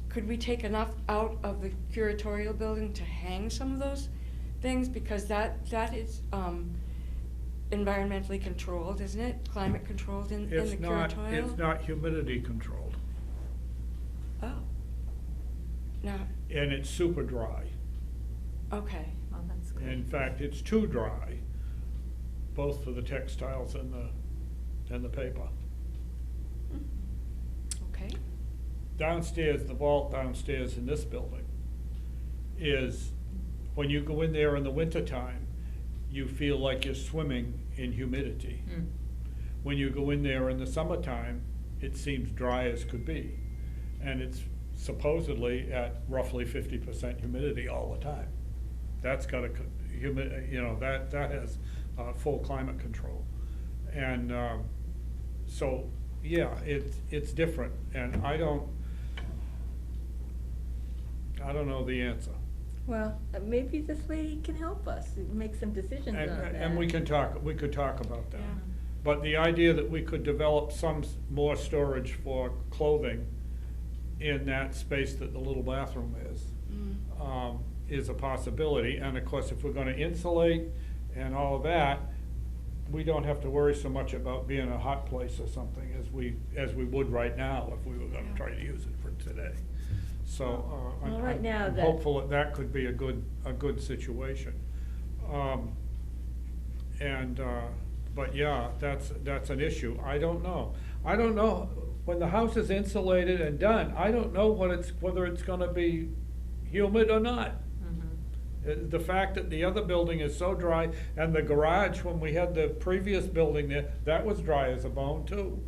could we take enough out of the curatorial building to hang some of those things? Because that is environmentally controlled, isn't it? Climate controlled in the curatorial? It's not humidity controlled, Oh. No, and it's super dry. okay. Well, that's good. In fact, it's too dry, both for the textiles and the paper. Okay. Downstairs, the vault downstairs in this building is when you go in there in the wintertime, you feel like you're swimming in humidity. Mm. When you go in there in the summertime, it seems dry as could be. And it's supposedly at roughly 50% humidity all the time. That's got a, that has full climate control. And so, yeah, it's different, and I don't know the answer. Well, maybe this lady can help us make some decisions on that. And we could talk about that. Yeah. But the idea that we could develop some more storage for clothing in that space that the little bathroom is a possibility. And of course, if we're gonna insulate and all of that, we don't have to worry so much about being a hot place or something as we would right now if we were gonna try to use it for today. So, Well, right now I'm that- hopeful that could be a good situation. But yeah, that's an issue. I don't know. When the house is insulated and done, I don't know whether it's gonna be humid or not. The fact that the other building is so dry, and the garage, when we had the previous building there, that was dry as a bone too.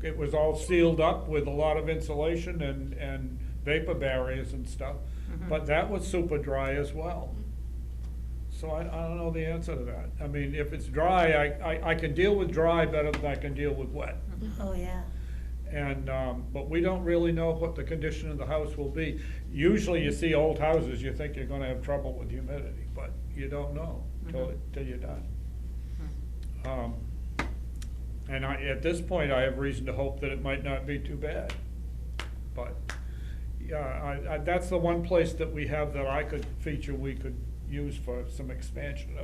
It was all sealed up with a lot of insulation and vapor barriers and stuff, but that was super dry as well. So I don't know the answer to that. I mean, if it's dry, I can deal with dry better than I can deal with wet. Oh, yeah. And, but we don't really know what the condition of the house will be. Usually you see old houses, you think you're gonna have trouble with humidity, but you don't know till you're done. And at this point, I have reason to hope that it might not be too bad. But, yeah, that's the one place that we have that I could feature, we could use for some expansion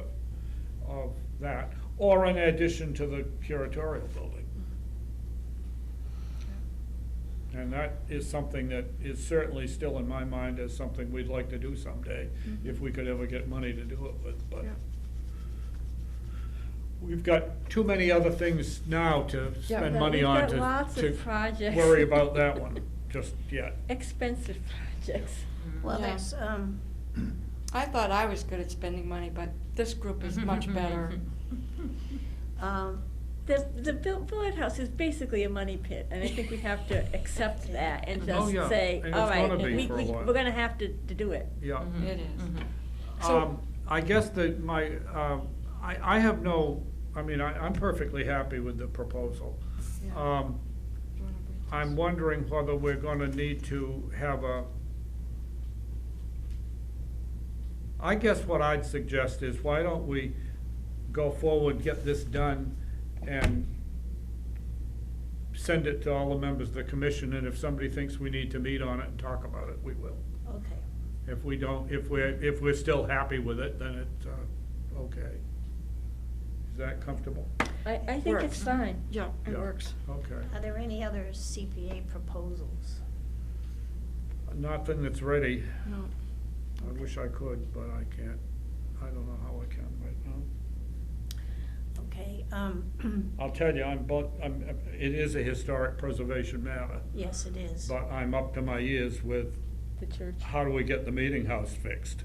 of that, or in addition to the curatorial building. And that is something that is certainly still in my mind as something we'd like to do someday, if we could ever get money to do it with, but. Yeah. We've got too many other things now to Yeah. spend But money we've on got to lots of projects. worry about that one just yet. Expensive projects. Well, Yeah. there's, I thought I was good at spending money, but this group is much better. The Village House is basically a money pit, and I think we have to accept that and Oh, just yeah, say, and all it's right, gonna be for a while. we're gonna have to do it. Yeah. It is. So- I guess that I have no, I'm perfectly happy with the proposal. Yeah. Um, You wanna break I'm this? wondering whether we're gonna need to have I guess what I'd suggest is, why don't we go forward, get this done, and send it to all the members of the commission, and if somebody thinks we need to meet on it and talk about it, we will. okay. If we don't, if we're still happy with it, then it's, okay. Is that comfortable? I think Works. it's fine. Yeah, it Yeah. works. Okay. Are there any other CPA proposals? Nothing that's ready. No. I wish I could, but I can't. I don't know how I can right now. Okay, I'll tell you, it is a historic preservation matter, yes, it is. but I'm up to my ears with The church. how do we get the meeting house fixed?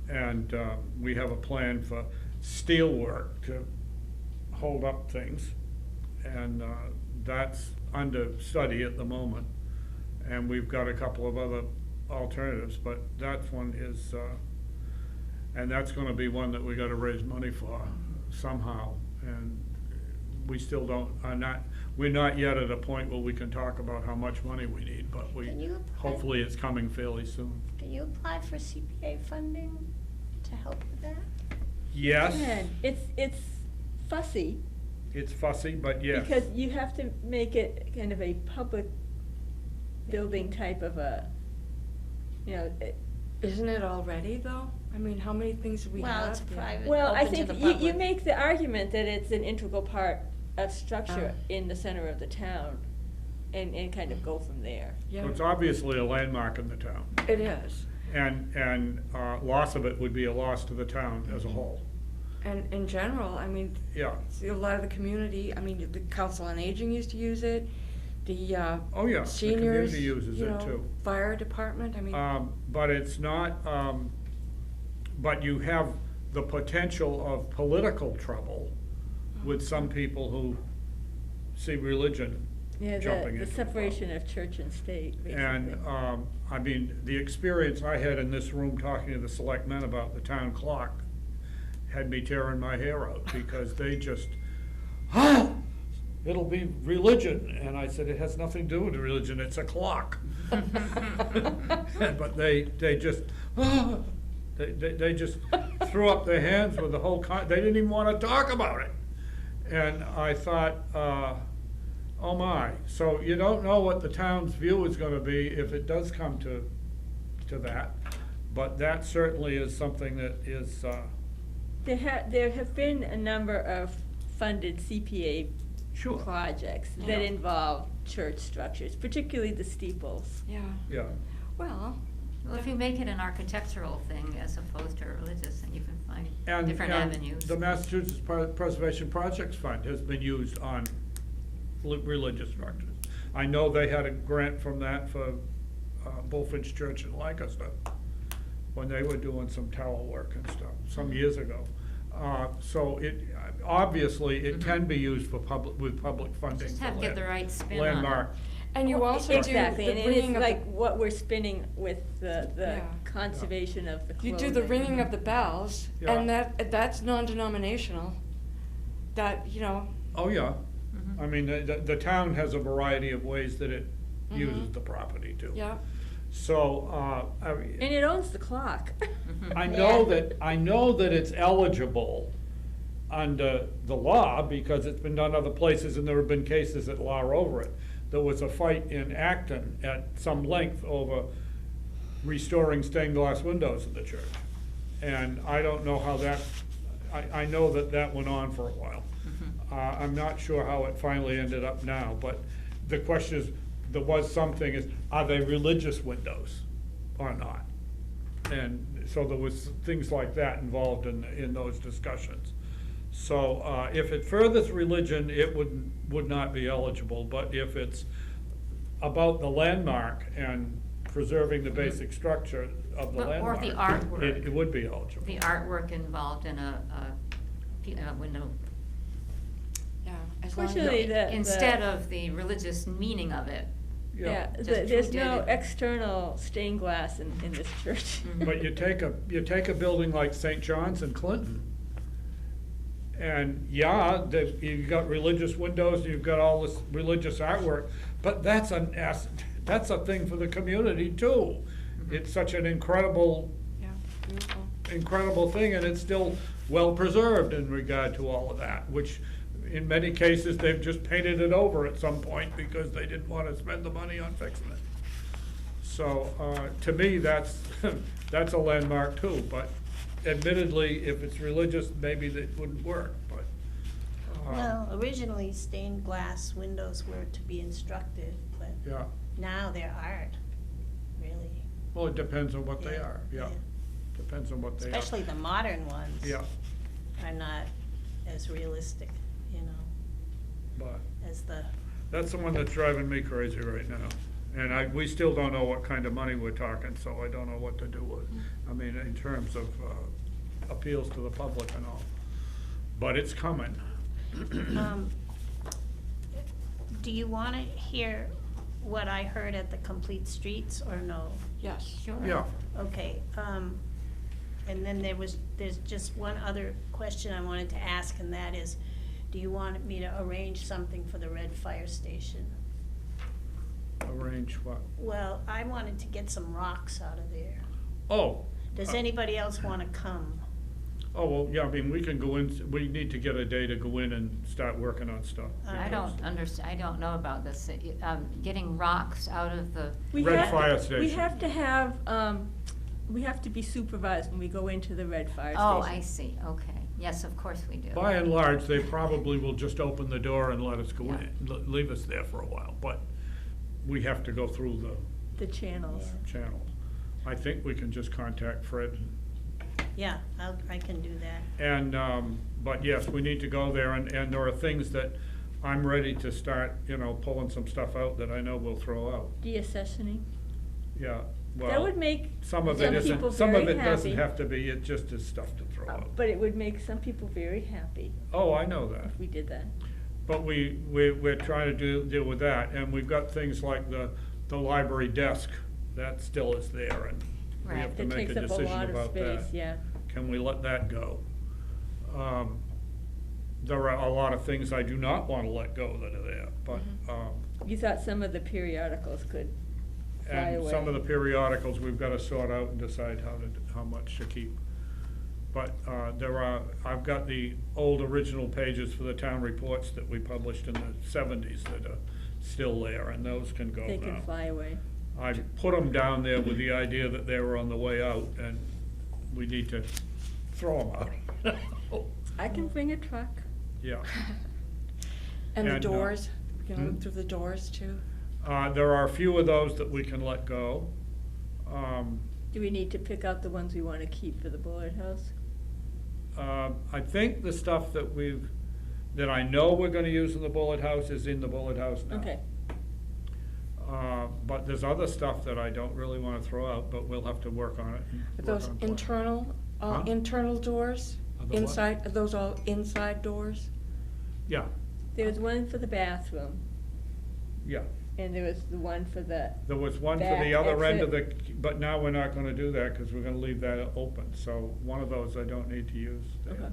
And we have a plan for steel work to hold up things, and that's under study at the moment. And we've got a couple of other alternatives, but that one is, and that's gonna be one that we gotta raise money for somehow. And we still we're not yet at a point where we can talk about how much money we need, but Can you apply- hopefully it's coming fairly soon. Can you apply for CPA funding to help with that? Yes, Man, it's fussy, it's fussy, but yes. because you have to make it kind of a public building type of Isn't it already, though? I mean, how many things do we have? Well, it's private, well, I open to think the you public. make the argument that it's an integral part of structure in the center of the town, and kind of go from there. Yeah, It's obviously a landmark in the town, it is. and loss of it would be a loss to the town as a whole. And in general, I mean, Yeah, see, a lot of the community, I mean, the Council on Aging used to use it. the, Oh, yeah, the seniors, community uses you it know, too. fire department, I mean, But it's not, but you have the potential of political trouble with some people who see religion Yeah, jumping the into separation of church and state, basically. And, I mean, the experience I had in this room talking to the selectmen about the town clock had me tearing my hair out, because they just, it'll be religion, and I said, it has nothing to do with religion, it's a clock. But they just, they just threw up their hands with the whole they didn't even wanna talk about it. And I thought, oh my, so you don't know what the town's view is gonna be if it does come to that, but that certainly is something that is, There have been a number of funded CPA sure, projects that Yeah. involve church structures, particularly the steeples. yeah, yeah. well, Well, if you make it an architectural thing as opposed to a religious, then you can find And, different and avenues. the Massachusetts Preservation Projects Fund has been used on religious structures. I know they had a grant from that for Bullfinch Church in Lancaster, when they were doing some tower work and stuff, some years ago. So it, obviously, it can be used for with public funding. Just for have to get the right spin on it. landmark. and you Well, also do exactly, the and ringing it's of like the, what we're spinning with the Yeah. conservation of the you clothing. do the ringing of the bells, Yeah. and that's non-denominational. That, you know, Oh, yeah. Mhm. I mean, the town has a variety of ways that it Mhm. uses the property too. yeah, So, I mean, And it owns the clock. I know that it's eligible under the law, because it's been done other places, and there have been cases that law over it. There was a fight in Acton at some length over restoring stained glass windows in the church. And I don't know how that, I know that went on for a while. I'm not sure how it finally ended up now, but the question is, there was something, is, are they religious windows or not? And so there was things like that involved in those discussions. So, if it furthers religion, it would not be eligible, but if it's about the landmark and preserving the basic structure of the But- or landmark. the artwork. It would be eligible. The artwork involved in a window, yeah. As long as Fortunately, you- the. instead of the religious meaning of it. Yeah, Just there's who did no it. external stained glass in this church. Mhm. But you take a building like St. John's in Clinton, and yeah, you've got religious windows, you've got all this religious artwork, but that's a thing for the community too. It's such an incredible Yeah, beautiful. thing, and it's still well preserved in regard to all of that, which in many cases, they've just painted it over at some point because they didn't want to spend the money on fixing it. So, to me, that's a landmark too, but admittedly, if it's religious, maybe that wouldn't work, but. Well, originally stained glass windows were to be instructed, but Yeah, now they're art, really. well, it depends on what they are, yeah, depends on what they are. Especially the modern ones. Yeah, Are not as realistic, you know, but as the, that's the one that's driving me crazy right now. And we still don't know what kind of money we're talking, so I don't know what to do with, I mean, in terms of appeals to the public and all. But it's coming. do you wanna hear what I heard at the Complete Streets, or no? Yes. Sure. Yeah, Okay, and then there's just one other question I wanted to ask, and that is, do you want me to arrange something for the Red Fire Station? arrange what? Well, I wanted to get some rocks out of there. Oh. Does anybody else wanna come? Oh, well, yeah, I mean, we can go in, we need to get a day to go in and start working on stuff. I don't understand, I don't know about this, getting rocks out of the, We Red have- Fire We Station. have to have, we have to be supervised when we go into the Red Fire Station. oh, I see, okay, yes, of course we do. By and large, they probably will just open the door and let us go Yeah. in, leave us there for a while, but we have to go through the The channels. Yeah. channels. I think we can just contact Fred. Yeah, I can do that. And, but yes, we need to go there, and there are things that I'm ready to start, pulling some stuff out that I know we'll throw out. Deaccessioning. Yeah, That well, would make some of it some people isn't, some of very it doesn't happy. have to be, it just is stuff to throw out. But it would make some people very happy Oh, I know that. if we did that. But we're trying to deal with that, and we've got things like the library desk, that still is there, and we Right. have to That make a takes up a decision lot of about that. space, yeah. Can we let that go? There are a lot of things I do not wanna let go that are there, but, You thought some of the periodicals could fly and away. some of the periodicals, we've gotta sort out and decide how much to keep. But, I've got the old original pages for the town reports that we published in the seventies that are still there, and those can go now. They can fly away. I put them down there with the idea that they were on the way out, and we need to throw them out. I can bring a truck. Yeah. And the And, doors, we can hmm? look through the doors too. There are a few of those that we can let go. Do we need to pick out the ones we wanna keep for the Bullard House? I think the stuff that I know we're gonna use in the Bullet House is in the Bullet House now. Okay, But there's other stuff that I don't really wanna throw out, but we'll have to work on it. and Are work those on plan. internal, Huh? internal doors? Are the what? Inside, are those all inside doors? Yeah, there's one for the bathroom, yeah. and there was the one for the, There was one for Back the other end of the, exit. but now we're not gonna do that, cause we're gonna leave that open, so one of those I don't need to use there.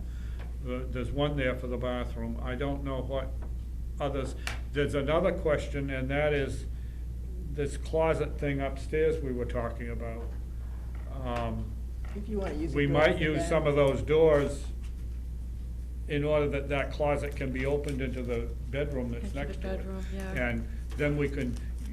There's one there for the bathroom, I don't know what others, there's another question, and that is this closet thing upstairs we were talking about. if you wanna use a We door might for use that. some of those doors in order that that closet can be opened into the bedroom that's Into the next to it. bedroom, yeah. And then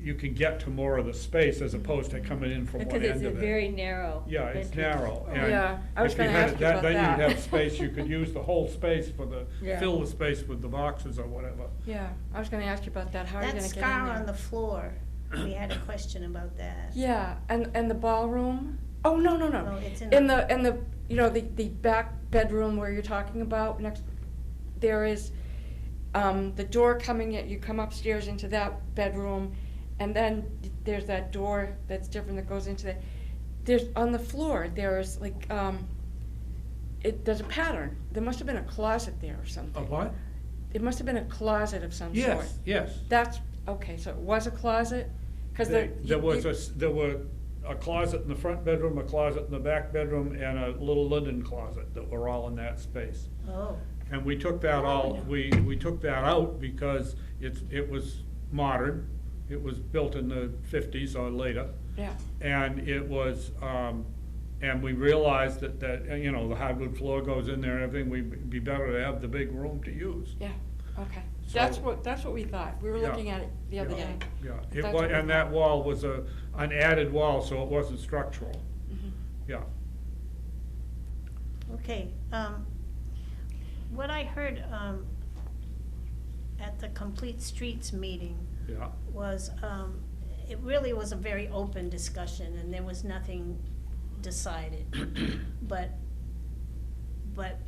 you can get to more of the space as opposed to coming in from one Because end it's of a it. very narrow. Yeah, it's entrance. narrow, and Yeah, I was if you gonna had ask it you about then that. you'd have space, you could use the whole space for Yeah. fill the space with the boxes or whatever. Yeah, I was gonna ask you about that, how are you That gonna get in scar there? on the floor, we had a question about that. Yeah, and the ballroom? Oh, no, no, No, no. it's in In the- the, the back bedroom where you're talking about, next, there is, the door coming in, you come upstairs into that bedroom, and then there's that door that's different that goes into there's, on the floor, there's like, there's a pattern. There must have been a closet there or something. A what? It must have been a closet of some sort. Yes, yes. That's, okay, so it was a closet? 'Cause There were a closet in the front bedroom, a closet in the back bedroom, and a little linen closet that were all in that space. Oh, And we took that all, Oh. we took that out because it was modern. It was built in the fifties or later. Yeah, And it was, and we realized that, the hardwood floor goes in there and everything, we'd be better to have the big room to use. yeah, okay. So- That's what we thought. We were Yeah. looking at it the other Yeah, day. Yeah, That's it what was, we and that thought. wall was an added wall, so it wasn't structural, Mhm. yeah. okay, what I heard, at the Complete Streets meeting Yeah, was, it really was a very open discussion, and there was nothing decided. But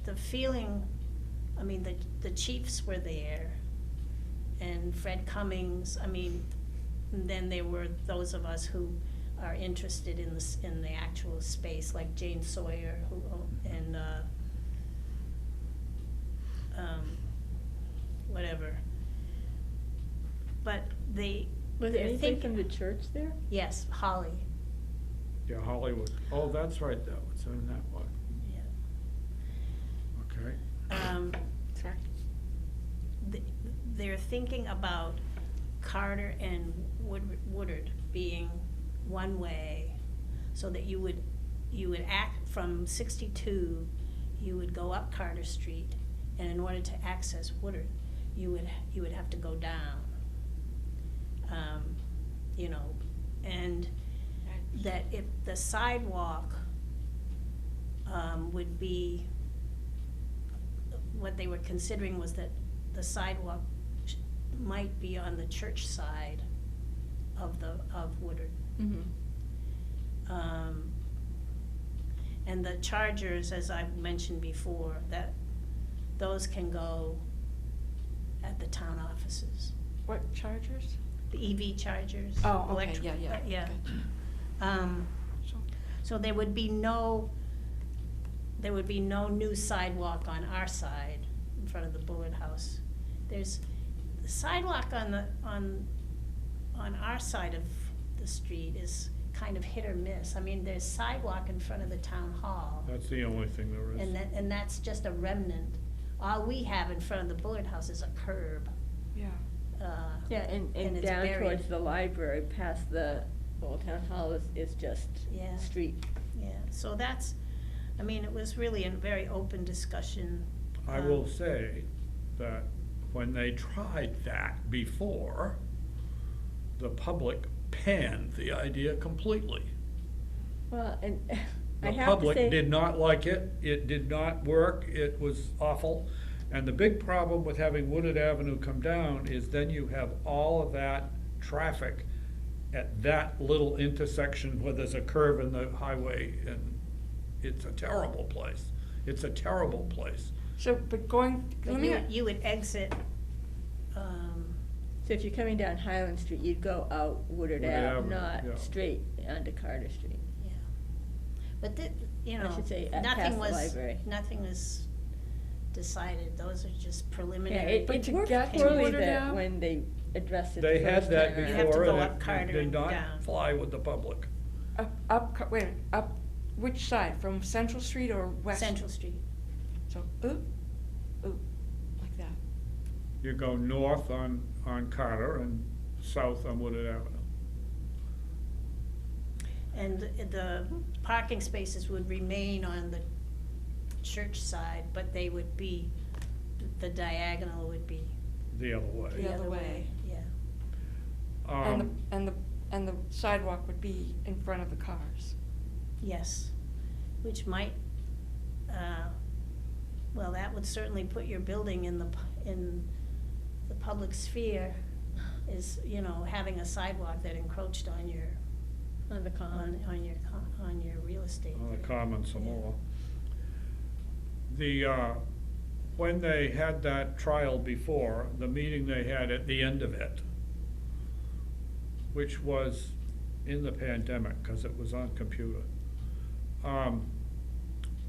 the feeling, I mean, the chiefs were there, and Fred Cummings, I mean, and then there were those of us who are interested in the actual space, like Jane Sawyer, and, whatever. But Was there they're anybody thinking, from the church there? yes, Holly, yeah, Hollywood, oh, that's right, that was in that one, yeah. okay. Sorry. They're thinking about Carter and Woodard being one way, so that you would act from 62, you would go up Carter Street, and in order to access Woodard, you would have to go down. And that if the sidewalk would be, what they were considering was that the sidewalk might be on the church side of Woodard. Mm-hmm. And the chargers, as I've mentioned before, that those can go at the town offices. What chargers? The EV chargers. Oh, okay, electric- yeah. Yeah. Gotcha. So- So there would be no new sidewalk on our side in front of the Bullard House. There's, the sidewalk on our side of the street is kind of hit or miss. I mean, there's sidewalk in front of the town hall. That's the only thing there is. And that's just a remnant. All we have in front of the Bullard House is a curb. Yeah. Yeah, and it's down buried. towards the library, past the Old Town Hall is just Yeah. street. Yeah, so that's, I mean, it was really a very open discussion. I will say that when they tried that before, the public panned the idea completely. Well, and I The have to public say. did not like it did not work, it was awful. And the big problem with having Wooded Avenue come down is then you have all of that traffic at that little intersection where there's a curve in the highway, and it's a terrible place. It's a terrible place. So, but going, But let me, you would exit, So if you're coming down Highland Street, you'd go out Woodard Woodard Ave, Avenue, not yeah. straight onto Carter Street. yeah. But you I know, should say, past nothing the was, library. nothing was decided. Those are just Yeah, preliminary. But it to worked get to poorly Woodard that Ave? when they addressed it They the had first that time You have to before, go and up Carter it did and not down. fly with the public. wait, up, which side, from Central Street or west? Central Street. So, like that. You go north on Carter and south on Wooded Avenue. And the parking spaces would remain on the church side, but they would be, the diagonal would be The other way. The other way. yeah. And the sidewalk would be in front of the cars. Yes, which might, well, that would certainly put your building in the public sphere, is, you know, having a sidewalk that encroached on your, On the common. on your real estate. On the common some Yeah. more. When they had that trial before, the meeting they had at the end of it, which was in the pandemic, because it was on computer.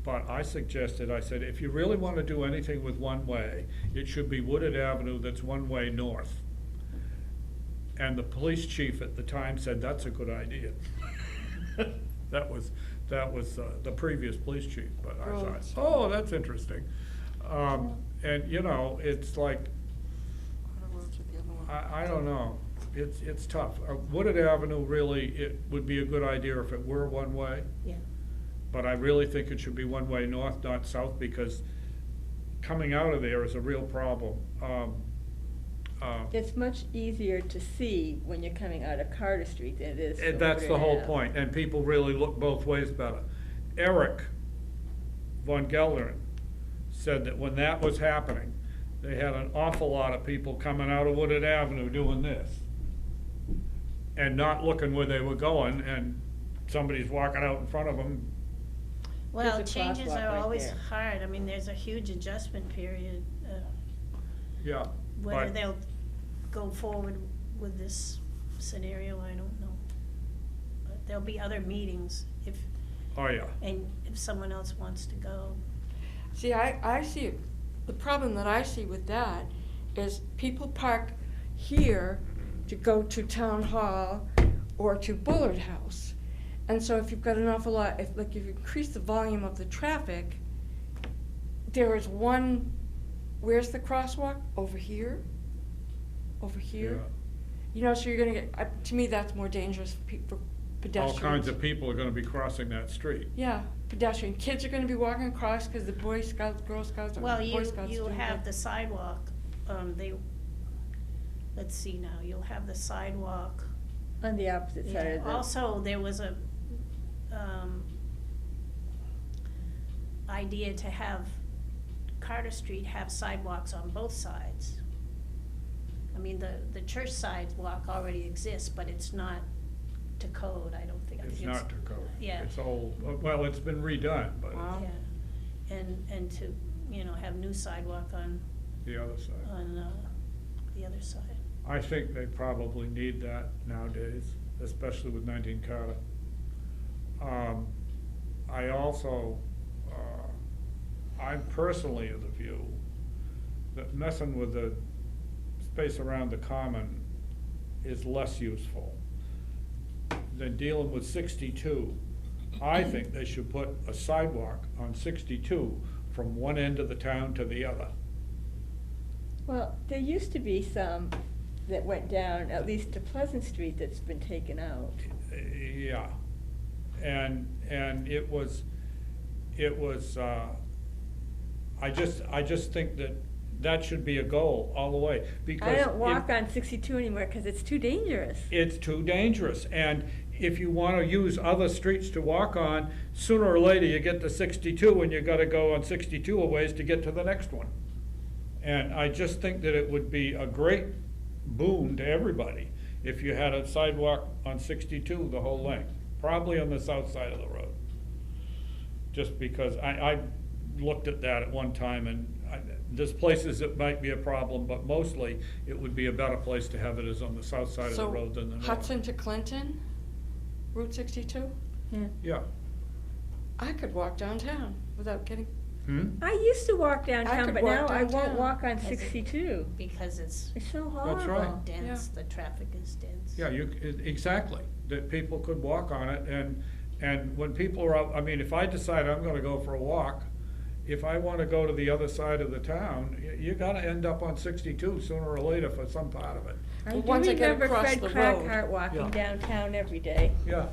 But I suggested, I said, if you really want to do anything with one way, it should be Wooded Avenue that's one way north. And the police chief at the time said, that's a good idea. That was the previous police chief, but I thought, Roads. oh, that's interesting. And, you know, it's like, What roads are the other one? I don't know, it's tough. Wooded Avenue really, it would be a good idea if it were one way, Yeah, but I really think it should be one way north, not south, because coming out of there is a real problem. It's much easier to see when you're coming out of Carter Street than it is. And from that's the Woodard whole Ave. point, and people really look both ways better. Eric von Gelderen said that when that was happening, they had an awful lot of people coming out of Wooded Avenue doing this, and not looking where they were going, and somebody's walking out in front of them. well, There's a changes crosswalk are right always there. hard. I mean, there's a huge adjustment period. Yeah. Whether but- they'll go forward with this scenario, I don't know. But there'll be other meetings if, Oh, yeah. and if someone else wants to go. See, I see, the problem that I see with that is people park here to go to Town Hall or to Bullard House. And so if you've got an awful lot, if you increase the volume of the traffic, there is one, where's the crosswalk? Over here? Over here? You know, so you're gonna get, to me, that's more dangerous for All pedestrians. kinds of people are gonna be crossing that street. Yeah, pedestrian. Kids are gonna be walking across because the Boy Scouts, Girl Scouts, or Well, Boy Scouts. you do have that. the sidewalk, let's see now, you'll have the sidewalk. On the opposite side Yeah, of the. also, there was a, idea to have Carter Street have sidewalks on both sides. I mean, the church sidewalk already exists, but it's not to code, I don't think. I It's think not to code. Yeah. It's old, well, it's been redone, but Wow. Yeah, and to, you know, have new sidewalk on, the other side. the other side. I think they probably need that nowadays, especially with 19 Carter. I also, I'm personally of the view that messing with the space around the common is less useful than dealing with 62. I think they should put a sidewalk on 62 from one end of the town to the other. Well, there used to be some that went down, at least to Pleasant Street, that's been taken out. Yeah, and it was, I just think that should be a goal all the way, because. I don't walk it- on 62 anymore because it's too dangerous. It's too dangerous, and if you wanna use other streets to walk on, sooner or later you get to 62 and you gotta go on 62 a ways to get to the next one. And I just think that it would be a great boon to everybody if you had a sidewalk on 62 the whole length, probably on the south side of the road. Just because I looked at that at one time, and there's places that might be a problem, but mostly it would be a better place to have it is on the south side of the road than the north. So Hudson to Clinton, Route 62? Yeah. Yeah. I could walk downtown without getting, I used to walk downtown, could but walk now I won't downtown. walk on As it- 62. Because it's It's so horrible. That's right. dense, the traffic is dense. Yeah, exactly, that people could walk on it, and when people are out, I mean, if I decide I'm gonna go for a walk, if I wanna go to the other side of the town, you gotta end up on 62 sooner or later for some part of it. I Well, do once I get remember across Fred the road. Crackhart walking Yeah. downtown every day, Yeah,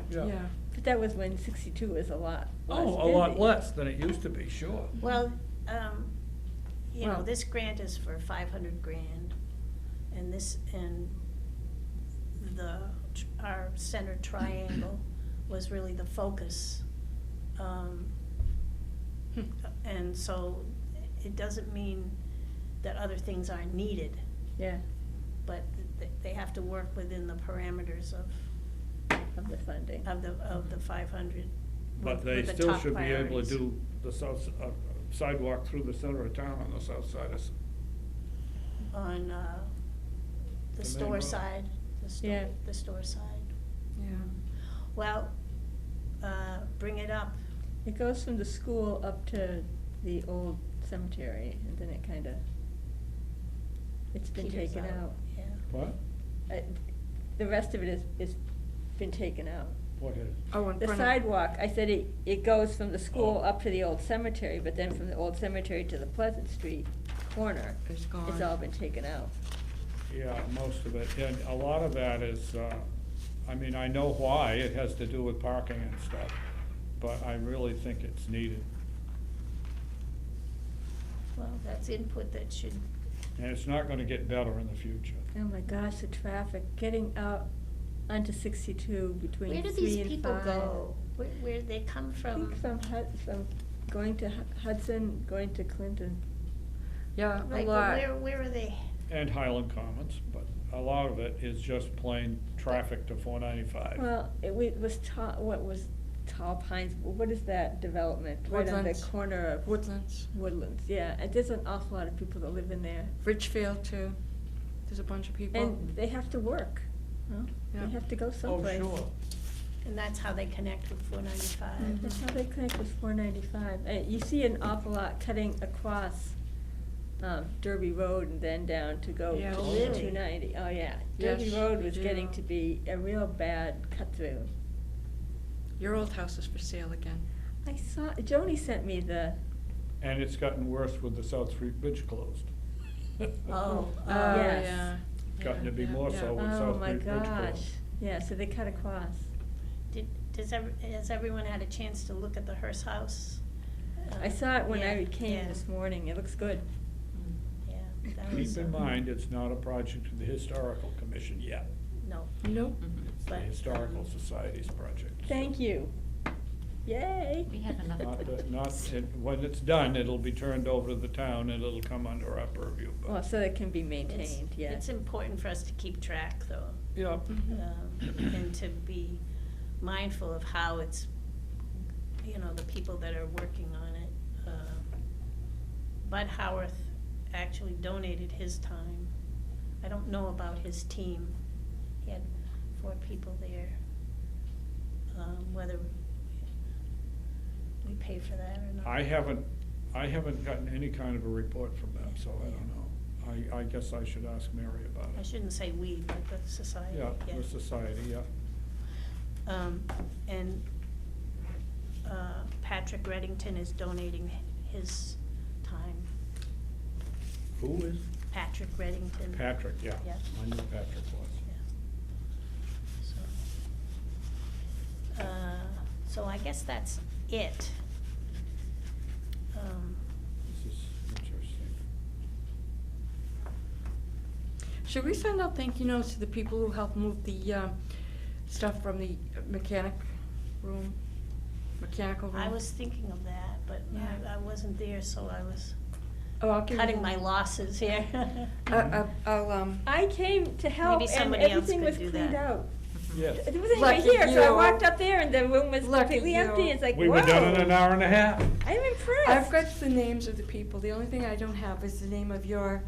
yeah. yeah. but that was when 62 was a lot less Oh, a lot busy. less than it used to be, sure. Well, you know, Well- this grant is for 500 grand, and our center triangle was really the focus. And so it doesn't mean that other things aren't needed, Yeah, but they have to work within the parameters of of the funding. the 500. But with- they with the still top should be able priorities. to do the sidewalk through the center of town on the south side of, On The the main store road. side, Yeah. the store side. Yeah. Well, bring it up. It goes from the school up to the old cemetery, and then it kinda, it's been Peters taken out. Yeah. what? Uh, The rest of it is been taken out. What is? Oh, in The front of. sidewalk, I said it goes from the school Oh. up to the old cemetery, but then from the old cemetery to the Pleasant Street corner, It's gone. it's all been taken out. Yeah, most of it, and a lot of that is, I mean, I know why, it has to do with parking and stuff, but I really think it's needed. Well, that's input that should, And it's not gonna get better in the future. Oh my gosh, the traffic, getting out onto 62 between 3 where and do 5. these people go? Where they come I from? think from going to Hudson, going to Clinton. Yeah, a Like, lot. where are they? And Highland Commons, but a lot of it is just plain traffic to 495. Well, it was what was Tall Pines, what is that development? Right on the Woodlands. corner of Woodlands, Woodlands, yeah, and there's an awful lot of people that live in there. Ridgefield too. There's a bunch of people. And they have to work, huh? Yeah. They have to go Oh, someplace. sure. And that's how they connect with 495. Mhm. That's how they connect with 495. You see an awful lot cutting across Derby Road and then down to go Yeah. to Oh, really? 290. Oh, yeah. Yes, Derby Road was they getting do. to be a real bad cut-through. Your old house is for sale again. I saw, Joni sent me the, And it's gotten worse with the South Street Bridge closed. Oh, yes. Yeah. Gotten to be more Yeah. so with oh South my Street Bridge gosh. closed. Yeah, so they cut across. Has everyone had a chance to look at the Hearst House? I saw it when Yeah, I came yeah, this morning. It looks good. Yeah, that was, Keep in mind, it's not a project of the Historical Commission yet. No, Nope. It's the But, Historical Society's project. Thank you. Yay. We have enough. When it's done, it'll be turned over to the town and it'll come under our purview, Well, but, so it can be it's, maintained, yeah. it's important for us to keep track, though. yeah. And to be mindful of how it's, you know, the people that are working on it. Bud Howarth actually donated his time. I don't know about his team. He had 4 people there. Whether we pay for that or not. I haven't gotten any kind of a report from them, so I don't know. I guess I should ask Mary about I it. shouldn't say we, but the society. Yeah, the society, yeah. And Patrick Reddington is donating his time. Who is? Patrick Reddington. Patrick, yeah. Yeah. I knew Patrick was. Yeah. So I guess that's it. This is interesting. Should we send out thank you notes to the people who helped move the stuff from the mechanical room? I was thinking of that, but Yeah. I wasn't there, so I was Oh, I'll give you cutting the- my losses here. I'll, I came to help Maybe and somebody else everything could was do cleaned that. out. Yes. There wasn't Lucky anybody here, so I you. walked up there and the room was Lucky completely empty. you. It's like, We whoa. were done in an hour and a half. I'm impressed. I've got the names of the people. The only thing I don't have is the name of your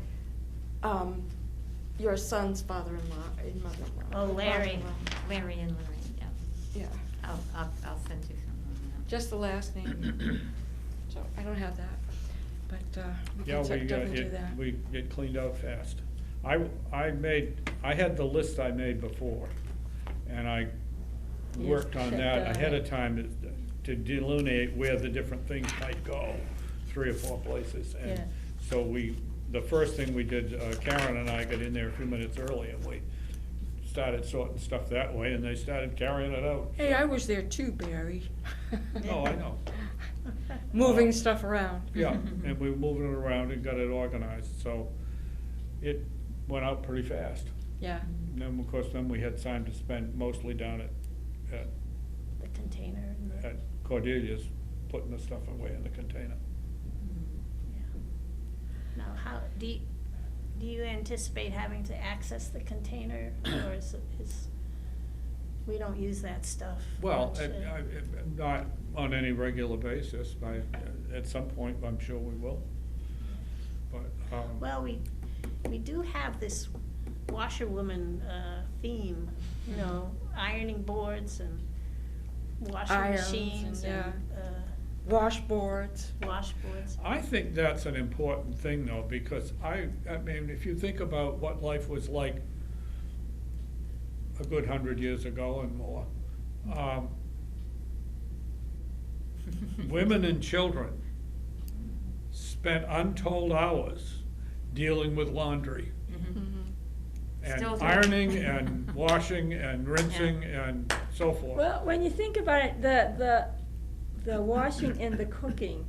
son's father-in-law and mother-in-law. Oh, Larry. Larry and Lorraine, yeah. Yeah, I'll send you some. just the last name. So I don't have that, but we Yeah, can definitely do that. we get cleaned out fast. I had the list I made before, and I You worked on checked that out. ahead of time to delineate where the different things might go, 3 or 4 places. And Yeah. so the first thing we did, Karen and I got in there a few minutes early, and we started sorting stuff that way, and they started carrying it out. Hey, I was there too, Barry. Oh, I know. Moving stuff around. Yeah, and we were moving it around and got it organized, so it went out pretty fast. Yeah. And then, of course, then we had time to spend mostly down at The container and the. at Cordelia's, putting the stuff away in the container. Yeah. Now, how, do you anticipate having to access the container, or is, we don't use that stuff? Well, much, not on any regular basis, at some point, I'm sure we will. But, Well, we do have this washerwoman theme, you know, ironing boards and washing Irons machines and, and Washboards. washboards. I think that's an important thing, though, because I mean, if you think about what life was like a good 100 years ago and more, women and children spent untold hours dealing with laundry and Still do. ironing and washing and rinsing and so forth. Well, when you think about it, the washing and the cooking,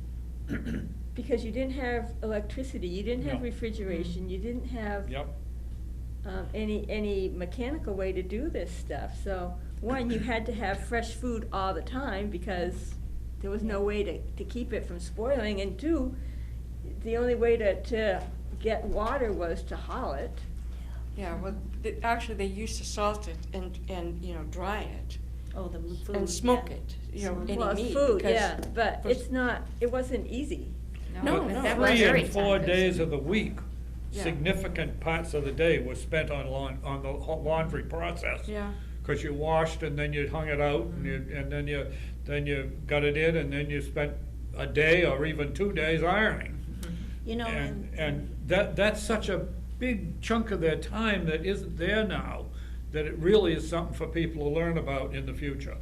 because you didn't have electricity, you didn't have No. refrigeration, you didn't have Yep, any mechanical way to do this stuff. So, one, you had to have fresh food all the time because there was no way to keep it from spoiling. And 2, the only way to get water was to haul it. Yeah, well, actually, they used to salt it and dry it Oh, the food. and smoke yeah. it, Smoke. any Well, it's meat. food, because- yeah, but because- it's not, it wasn't easy. No, but no. That was 3 very and 4 time days consuming. of the week, Yeah. significant parts of the day was spent on the laundry process. Yeah, Cause you washed and then you hung it out and then you got it in and then you spent a day or even 2 days ironing. You know, And that's such a big chunk of their time that isn't there now, that it really is something for people to learn about in the future,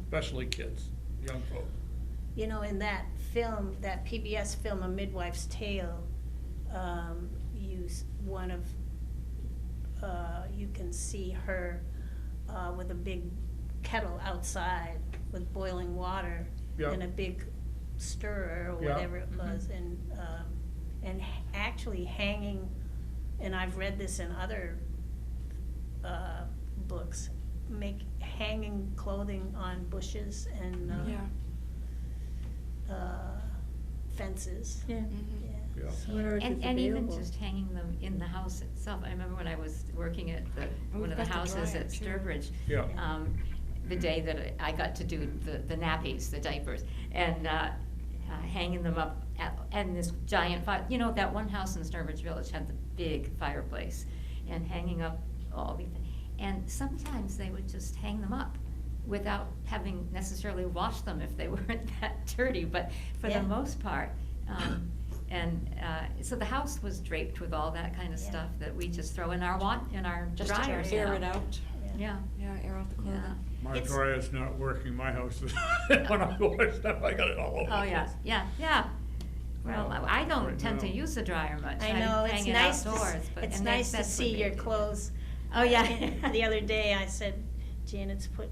especially kids, young folk. you know, in that film, that PBS film, A Midwife's Tale, you can see her with a big kettle outside with boiling water Yeah. and a big stirrer or Yeah. whatever it was, and actually hanging, and I've read this in other books, hanging clothing on bushes and yeah. Fences. Yeah. Yeah. So- Where it is And even available. just hanging them in the house itself. I remember when I was working at one we've of the got the houses dryer, at too. Sturbridge. Yeah. The day that I got to do the nappies, the diapers, and hanging them up and this giant fire, you know, that one house in Sturbridge Village had the big fireplace and hanging up all the, and sometimes they would just hang them up without having necessarily washed them if they weren't that dirty, but for Yeah. the most part. So the house was draped with all that kind of Yeah. stuff that we just throw in our Just to dryers air now. it out. Yeah, Yeah, air out the clothing. yeah. My It's- dryer's not working, my house is, when I wash stuff, I got it all over the Oh, place. yeah. Well, I don't Right tend to now. use the dryer much. I know, it's hang it nice to, outdoors, but- it's and nice to that's what see your they do. clothes. Oh, yeah. The other day, I said, Janet's put,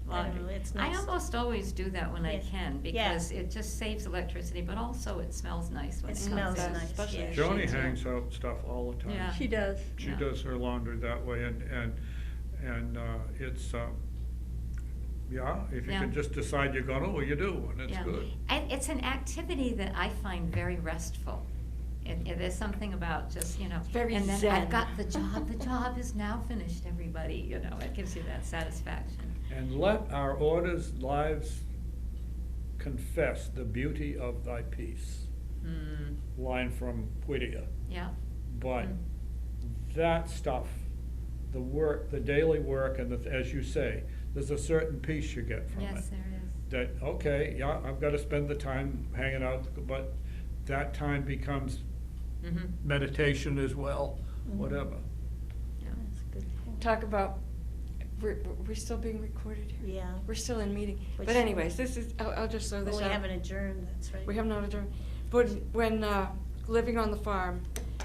I don't know, it's nice. I almost always do that when I Yeah. can, Yeah. because it just saves electricity, but also it smells nice when It it smells comes in. nice, especially yeah. the Joni sheets, yeah. hangs out stuff all the time. Yeah. She does. She Yeah. does her laundry that way, and it's, yeah, if you Yeah. can just decide you're gonna, well, you do, and it's Yeah. good. And it's an activity that I find very restful. There's something about just, you know. Very and then zen. I've got the job is now finished, everybody, you know, it gives you that satisfaction. And let our orders' lives confess the beauty of thy peace. Mm, Line from Whittier. yeah. But Mm. that stuff, the work, the daily work, and as you say, there's a certain peace you get from it. Yes, there is. That, okay, yeah, I've gotta spend the time hanging out, but that time becomes Mm-hmm. meditation as well, Mhm. whatever. Yeah. That's a good point. Talk about, we're still being recorded here. Yeah. We're still in meeting. Which- But anyways, this is, I'll just throw this Well, out. we haven't adjourned, that's right. We have not adjourned. But when, living on the farm,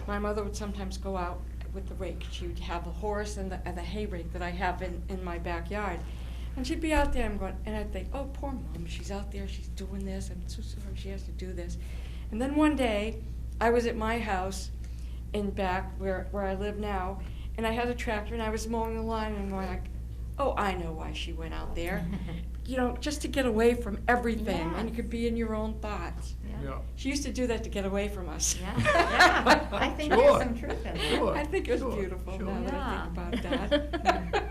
my mother would sometimes go out with the rake. She would have a horse and the hay rake that I have in my backyard. And she'd be out there, and I'd think, oh, poor mom, she's out there, she's doing this, I'm so sorry she has to do this. And then one day, I was at my house in back where I live now, and I had a tractor and I was mowing the lawn and I'm going like, oh, I know why she went out there. You know, just to get away from everything, and you could be in your own thoughts. Yeah. She used to do that to get away from us. Yeah, yeah. I think there's Sure. some truth in that. Sure. I think it was Sure, beautiful sure. now that I think about that.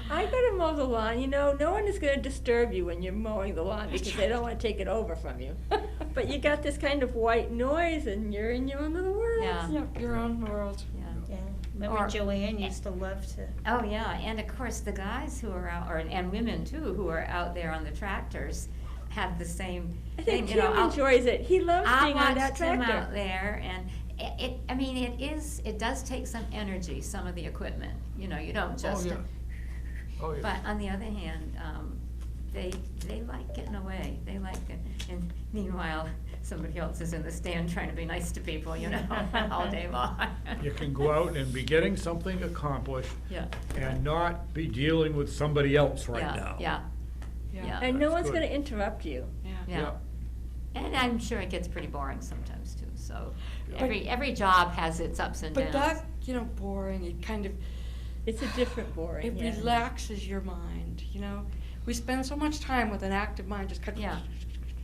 I gotta mow the lawn, you know, no one is gonna disturb you when you're mowing the lawn because they don't wanna take it over from you. But you got this kind of white noise and you're in your own little world. Yeah. Yep, your own world. Yeah. Yeah, remember Or- Joanne used to love to, Oh, yeah, and of course, the guys who are out, and women too, who are out there on the tractors have the same I thing, think you know. Tim enjoys it. He loves I being on that watched him out tractor. there, and it does take some energy, some of the equipment, you know, you don't just. yeah. Oh, yeah. But on the other hand, they like getting away, they like it, and meanwhile, somebody else is in the stand trying to be nice to people, you know, all day long. You can go out and be getting something accomplished Yeah. and not be dealing with somebody else right Yeah, now. Yeah, yeah. And no That's one's good. gonna interrupt you. Yeah. And I'm sure it gets pretty boring sometimes too, so Yeah. every job has its ups and But downs. that, you know, boring, it kind of, It's a different boring, it yeah. relaxes your mind, you know? We spend so much time with an active mind, just kind of. Yeah.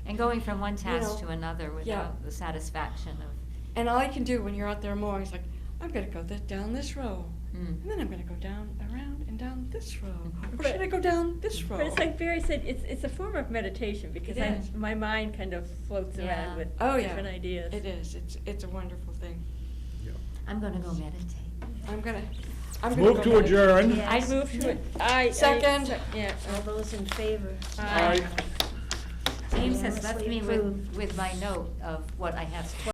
And going from one task know, to another yeah. without the satisfaction of, And all I can do when you're out there mowing is like, I'm gonna go down this row, mm. and then I'm gonna go down, around, and down this row. Or But- should I go down this row? But it's like Barry said, it's a form of meditation because It is. my mind kind of floats Yeah. around with Oh, yeah. different ideas. It is, it's a wonderful thing. I'm gonna go meditate. I'm gonna go Move to meditate. adjourn. Yeah. I move to it. Second. Yeah. all those in favor? Aye. James has left Unanimously me approved. with my note of what I have to